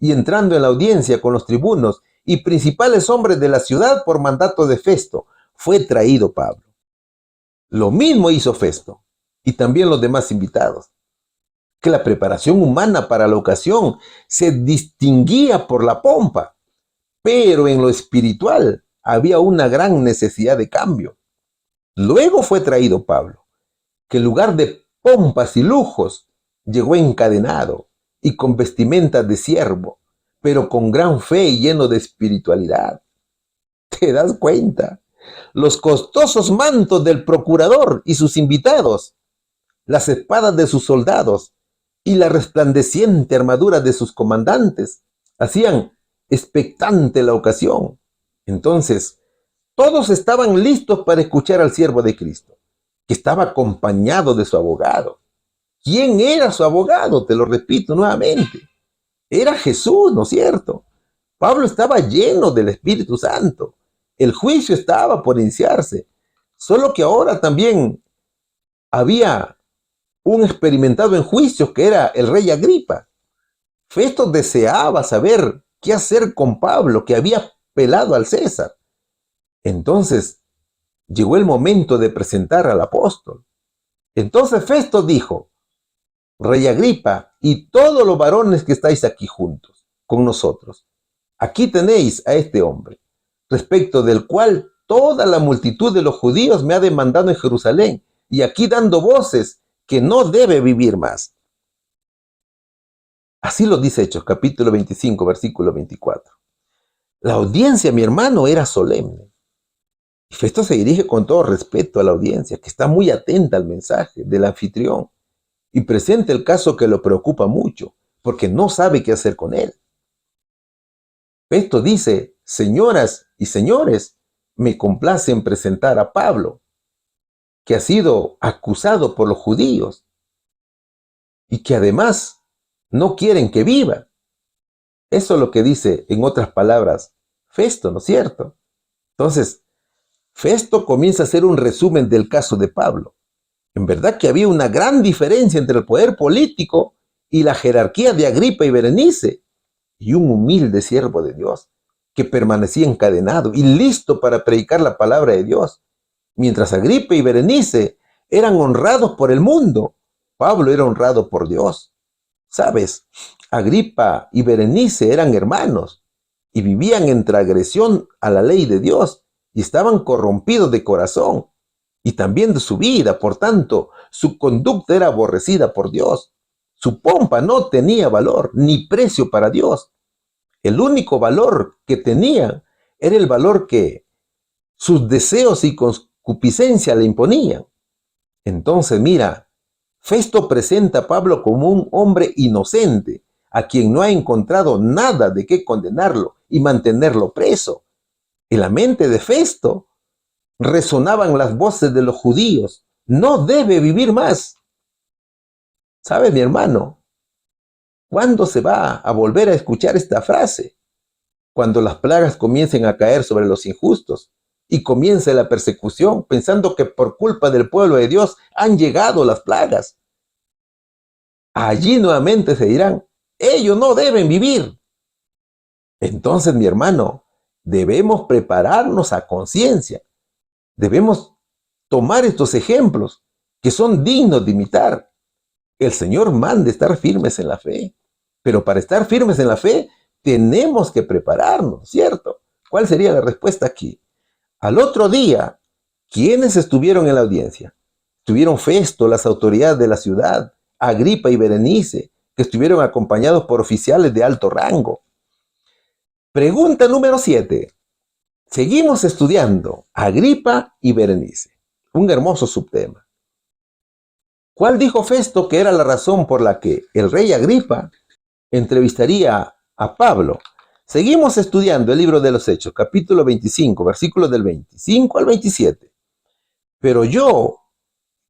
y entrando en la audiencia con los tribunos y principales hombres de la ciudad por mandato de Festo, fue traído Pablo. Lo mismo hizo Festo y también los demás invitados, que la preparación humana para la ocasión se distinguía por la pompa, pero en lo espiritual había una gran necesidad de cambio. Luego fue traído Pablo, que en lugar de pompas y lujos, llegó encadenado y con vestimentas de siervo, pero con gran fe y lleno de espiritualidad. ¿Te das cuenta? Los costosos mantos del procurador y sus invitados, las espadas de sus soldados y la resplandeciente armadura de sus comandantes hacían expectante la ocasión. Entonces, Todos estaban listos para escuchar al siervo de Cristo, que estaba acompañado de su abogado. ¿Quién era su abogado? Te lo repito nuevamente. Era Jesús, ¿no es cierto? Pablo estaba lleno del Espíritu Santo. El juicio estaba por iniciarse. Solo que ahora también había un experimentado en juicios que era el rey Agripa. Festo deseaba saber qué hacer con Pablo, que había pelado al César. Entonces llegó el momento de presentar al apóstol. Entonces Festo dijo: Rey Agripa y todos los varones que estáis aquí juntos con nosotros, aquí tenéis a este hombre, respecto del cual toda la multitud de los judíos me ha demandado en Jerusalén, y aquí dando voces que no debe vivir más. Así lo dice Hechos, capítulo 25, versículo 24. La audiencia, mi hermano, era solemne. Y Festo se dirige con todo respeto a la audiencia, que está muy atenta al mensaje del anfitrión, y presenta el caso que lo preocupa mucho, porque no sabe qué hacer con él. Festo dice: señoras y señores, me complace en presentar a Pablo, que ha sido acusado por los judíos y que además no quieren que viva. Eso es lo que dice, en otras palabras, Festo, ¿no es cierto? Entonces, Festo comienza a hacer un resumen del caso de Pablo. En verdad que había una gran diferencia entre el poder político y la jerarquía de Agripa y Berenice, y un humilde siervo de Dios que permanecía encadenado y listo para predicar la palabra de Dios. Mientras Agripa y Berenice eran honrados por el mundo, Pablo era honrado por Dios. ¿Sabes? Agripa y Berenice eran hermanos y vivían en transgresión a la ley de Dios y estaban corrompidos de corazón y también de su vida. Por tanto, su conducta era aborrecida por Dios. Su pompa no tenía valor ni precio para Dios. El único valor que tenía era el valor que sus deseos y concupiscencia le imponían. Entonces, mira, Festo presenta a Pablo como un hombre inocente, a quien no ha encontrado nada de qué condenarlo y mantenerlo preso. En la mente de Festo resonaban las voces de los judíos: no debe vivir más. ¿Sabe, mi hermano? ¿Cuándo se va a volver a escuchar esta frase? Cuando las plagas comiencen a caer sobre los injustos y comience la persecución, pensando que por culpa del pueblo de Dios han llegado las plagas. Allí nuevamente se dirán: ellos no deben vivir. Entonces, mi hermano, debemos prepararnos a conciencia. Debemos tomar estos ejemplos que son dignos de imitar. El Señor manda estar firmes en la fe, pero para estar firmes en la fe tenemos que prepararnos, ¿cierto? ¿Cuál sería la respuesta aquí? Al otro día, ¿quiénes estuvieron en la audiencia? Estuvieron Festo, las autoridades de la ciudad, Agripa y Berenice, que estuvieron acompañados por oficiales de alto rango. Pregunta número 7. Seguimos estudiando Agripa y Berenice. Un hermoso subtema. ¿Cuál dijo Festo que era la razón por la que el rey Agripa entrevistaría a Pablo? Seguimos estudiando el libro de los Hechos, capítulo 25, versículos del 25 al 27. Pero yo,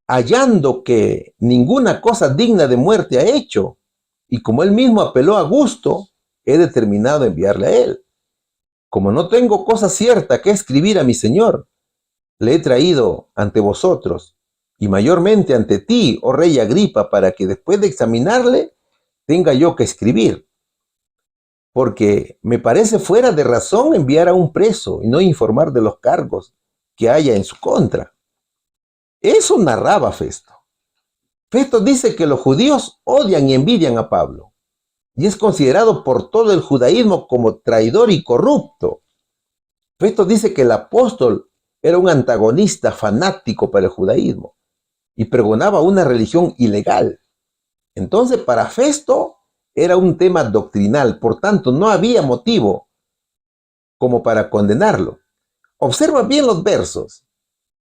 hallando que ninguna cosa digna de muerte ha hecho, y como él mismo apeló a gusto, he determinado enviarle a él. Como no tengo cosa cierta que escribir a mi señor, le he traído ante vosotros, y mayormente ante ti, oh rey Agripa, para que después de examinarle, tenga yo que escribir. Porque me parece fuera de razón enviar a un preso y no informar de los cargos que haya en su contra. Eso narraba Festo. Festo dice que los judíos odian y envidian a Pablo, y es considerado por todo el judaísmo como traidor y corrupto. Festo dice que el apóstol era un antagonista fanático para el judaísmo y pregonaba una religión ilegal. Entonces, para Festo era un tema doctrinal, por tanto, no había motivo como para condenarlo. Observa bien los versos.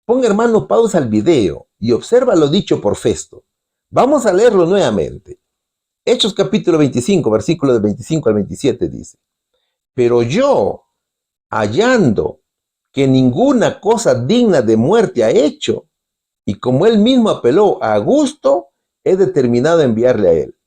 Pon, hermano, pausa al video y observa lo dicho por Festo. Vamos a leerlo nuevamente. Hechos capítulo 25, versículos del 25 al 27 dice: pero yo, hallando que ninguna cosa digna de muerte ha hecho, y como él mismo apeló a Augusto, he determinado enviarle a él.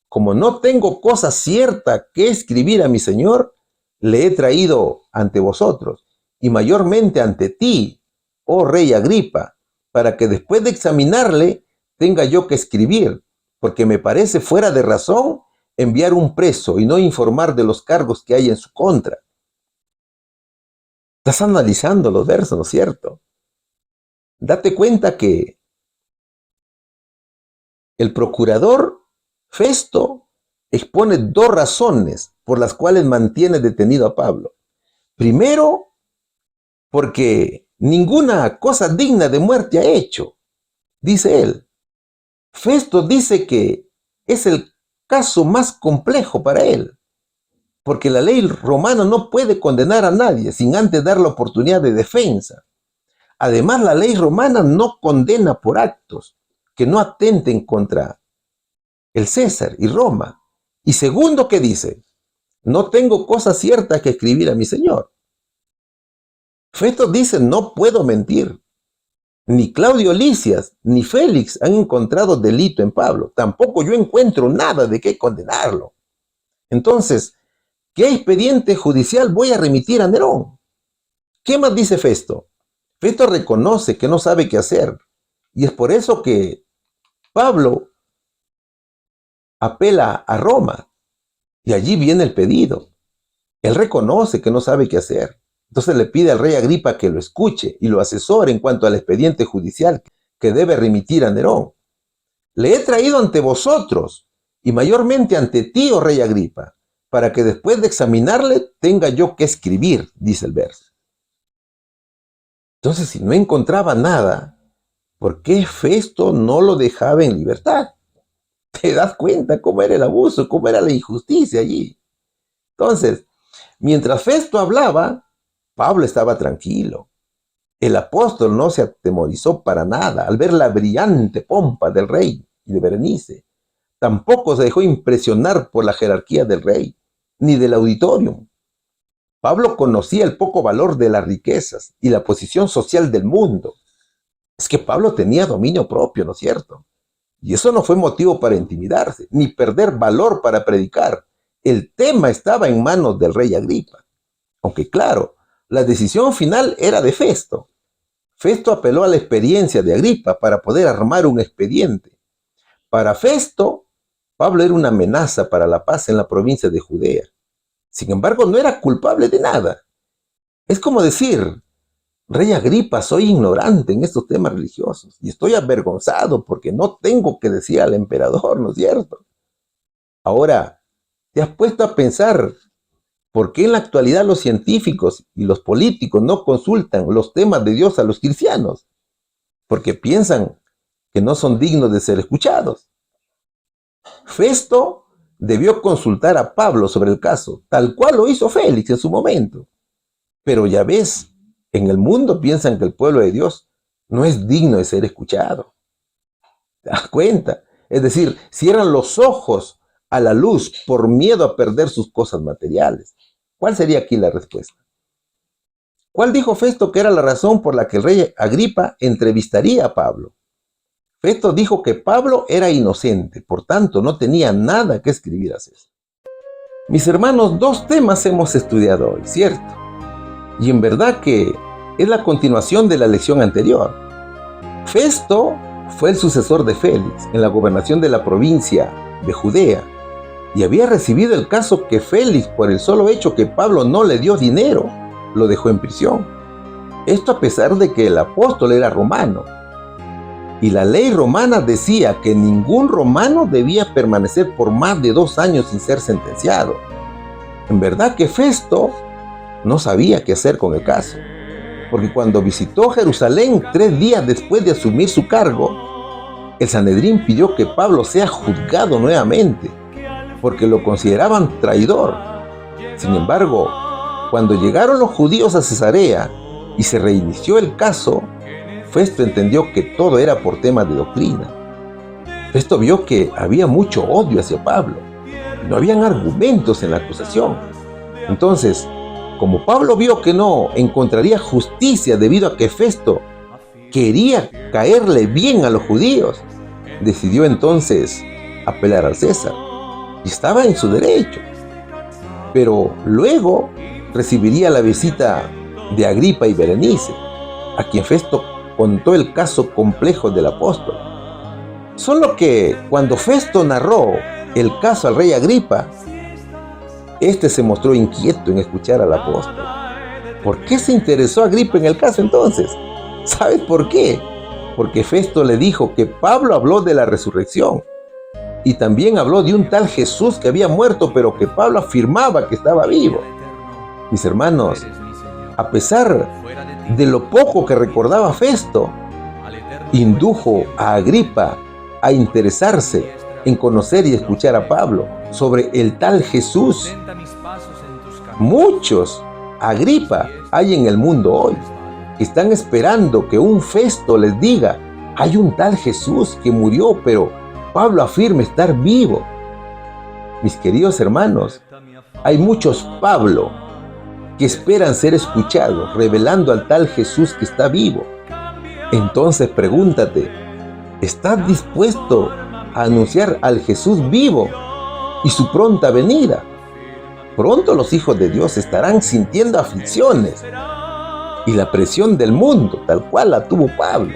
Como no tengo cosa cierta que escribir a mi señor, le he traído ante vosotros, y mayormente ante ti, oh rey Agripa, para que después de examinarle tenga yo que escribir, porque me parece fuera de razón enviar un preso y no informar de los cargos que hay en su contra. Estás analizando los versos, ¿no es cierto? Date cuenta que el procurador Festo expone dos razones por las cuales mantiene detenido a Pablo. Primero, porque ninguna cosa digna de muerte ha hecho, dice él. Festo dice que es el caso más complejo para él, porque la ley romana no puede condenar a nadie sin antes dar la oportunidad de defensa. Además, la ley romana no condena por actos que no atenten contra el César y Roma. Y segundo, ¿qué dice? No tengo cosa cierta que escribir a mi señor. Festo dice, no puedo mentir. Ni Claudio Lisias ni Félix han encontrado delito en Pablo. Tampoco yo encuentro nada de qué condenarlo. Entonces, ¿qué expediente judicial voy a remitir a Nerón? ¿Qué más dice Festo? Festo reconoce que no sabe qué hacer. Y es por eso que Pablo apela a Roma. Y allí viene el pedido. Él reconoce que no sabe qué hacer. Entonces le pide al rey Agripa que lo escuche y lo asesore en cuanto al expediente judicial que debe remitir a Nerón. Le he traído ante vosotros y mayormente ante ti, oh rey Agripa, para que después de examinarle tenga yo que escribir, dice el verso. Entonces, si no encontraba nada, ¿por qué Festo no lo dejaba en libertad? ¿Te das cuenta cómo era el abuso, cómo era la injusticia allí? Entonces, mientras Festo hablaba, Pablo estaba tranquilo. El apóstol no se atemorizó para nada al ver la brillante pompa del rey y de Berenice. Tampoco se dejó impresionar por la jerarquía del rey, ni del auditorio. Pablo conocía el poco valor de las riquezas y la posición social del mundo. Es que Pablo tenía dominio propio, ¿no es cierto? Y eso no fue motivo para intimidarse, ni perder valor para predicar. El tema estaba en manos del rey Agripa. Aunque claro, la decisión final era de Festo. Festo apeló a la experiencia de Agripa para poder armar un expediente. Para Festo, Pablo era una amenaza para la paz en la provincia de Judea. Sin embargo, no era culpable de nada. Es como decir, rey Agripa, soy ignorante en estos temas religiosos y estoy avergonzado porque no tengo que decir al emperador, ¿no es cierto? Ahora, ¿te has puesto a pensar por qué en la actualidad los científicos y los políticos no consultan los temas de Dios a los cristianos? Porque piensan que no son dignos de ser escuchados. Festo debió consultar a Pablo sobre el caso, tal cual lo hizo Félix en su momento. Pero ya ves, en el mundo piensan que el pueblo de Dios no es digno de ser escuchado. ¿Te das cuenta? Es decir, cierran los ojos a la luz por miedo a perder sus cosas materiales. ¿Cuál sería aquí la respuesta? ¿Cuál dijo Festo que era la razón por la que el rey Agripa entrevistaría a Pablo? Festo dijo que Pablo era inocente, por tanto no tenía nada que escribir a César. Mis hermanos, dos temas hemos estudiado hoy, ¿cierto? Y en verdad que es la continuación de la lección anterior. Festo fue el sucesor de Félix en la gobernación de la provincia de Judea y había recibido el caso que Félix, por el solo hecho que Pablo no le dio dinero, lo dejó en prisión. Esto a pesar de que el apóstol era romano. Y la ley romana decía que ningún romano debía permanecer por más de 2 años sin ser sentenciado. En verdad que Festo no sabía qué hacer con el caso, porque cuando visitó Jerusalén 3 días después de asumir su cargo, el Sanedrín pidió que Pablo sea juzgado nuevamente, porque lo consideraban traidor. Sin embargo, cuando llegaron los judíos a Cesarea y se reinició el caso, Festo entendió que todo era por temas de doctrina. Festo vio que había mucho odio hacia Pablo, no habían argumentos en la acusación. Entonces, Como Pablo vio que no encontraría justicia debido a que Festo quería caerle bien a los judíos, decidió entonces apelar al César. Y estaba en su derecho. Pero luego recibiría la visita de Agripa y Berenice, a quien Festo contó el caso complejo del apóstol. Solo que cuando Festo narró el caso al rey Agripa, este se mostró inquieto en escuchar al apóstol. ¿Por qué se interesó Agripa en el caso entonces? ¿Sabes por qué? Porque Festo le dijo que Pablo habló de la resurrección y también habló de un tal Jesús que había muerto, pero que Pablo afirmaba que estaba vivo. Mis hermanos, a pesar de lo poco que recordaba Festo, indujo a Agripa a interesarse en conocer y escuchar a Pablo sobre el tal Jesús. Muchos Agripa hay en el mundo hoy que están esperando que un Festo les diga: hay un tal Jesús que murió, pero Pablo afirma estar vivo. Mis queridos hermanos, hay muchos Pablo que esperan ser escuchados, revelando al tal Jesús que está vivo. Entonces pregúntate, ¿estás dispuesto a anunciar al Jesús vivo y su pronta venida? Pronto los hijos de Dios estarán sintiendo aflicciones y la presión del mundo, tal cual la tuvo Pablo.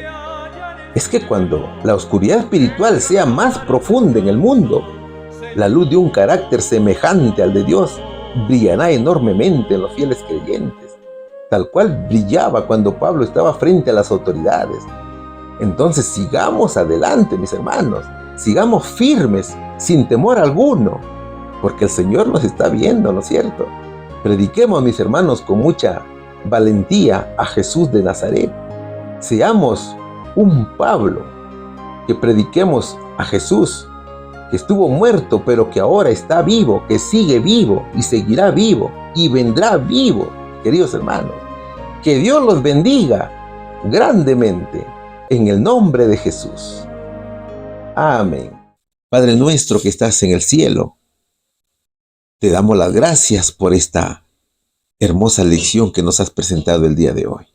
Es que cuando la oscuridad espiritual sea más profunda en el mundo, la luz de un carácter semejante al de Dios brillará enormemente en los fieles creyentes, tal cual brillaba cuando Pablo estaba frente a las autoridades. Entonces sigamos adelante, mis hermanos, sigamos firmes, sin temor alguno, porque el Señor nos está viendo, ¿no es cierto? Prediquemos, mis hermanos, con mucha valentía a Jesús de Nazaret. Seamos un Pablo, que prediquemos a Jesús, que estuvo muerto, pero que ahora está vivo, que sigue vivo y seguirá vivo y vendrá vivo, queridos hermanos. Que Dios los bendiga grandemente en el nombre de Jesús. Amén. Padre nuestro que estás en el cielo, te damos las gracias por esta hermosa lección que nos has presentado el día de hoy.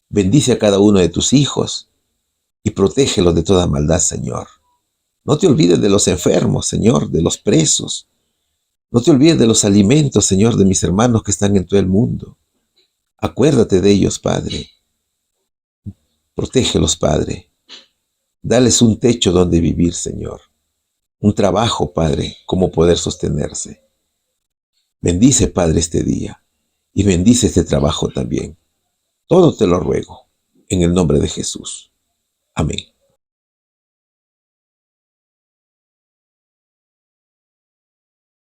Bendice a cada uno de tus hijos y protégelos de toda maldad, Señor. No te olvides de los enfermos, Señor, de los presos. No te olvides de los alimentos, Señor, de mis hermanos que están en todo el mundo. Acuérdate de ellos, Padre. Protégelos, Padre. Dales un techo donde vivir, Señor. Un trabajo, Padre, como poder sostenerse. Bendice, Padre, este día y bendice este trabajo también. Todo te lo ruego en el nombre de Jesús. Amén.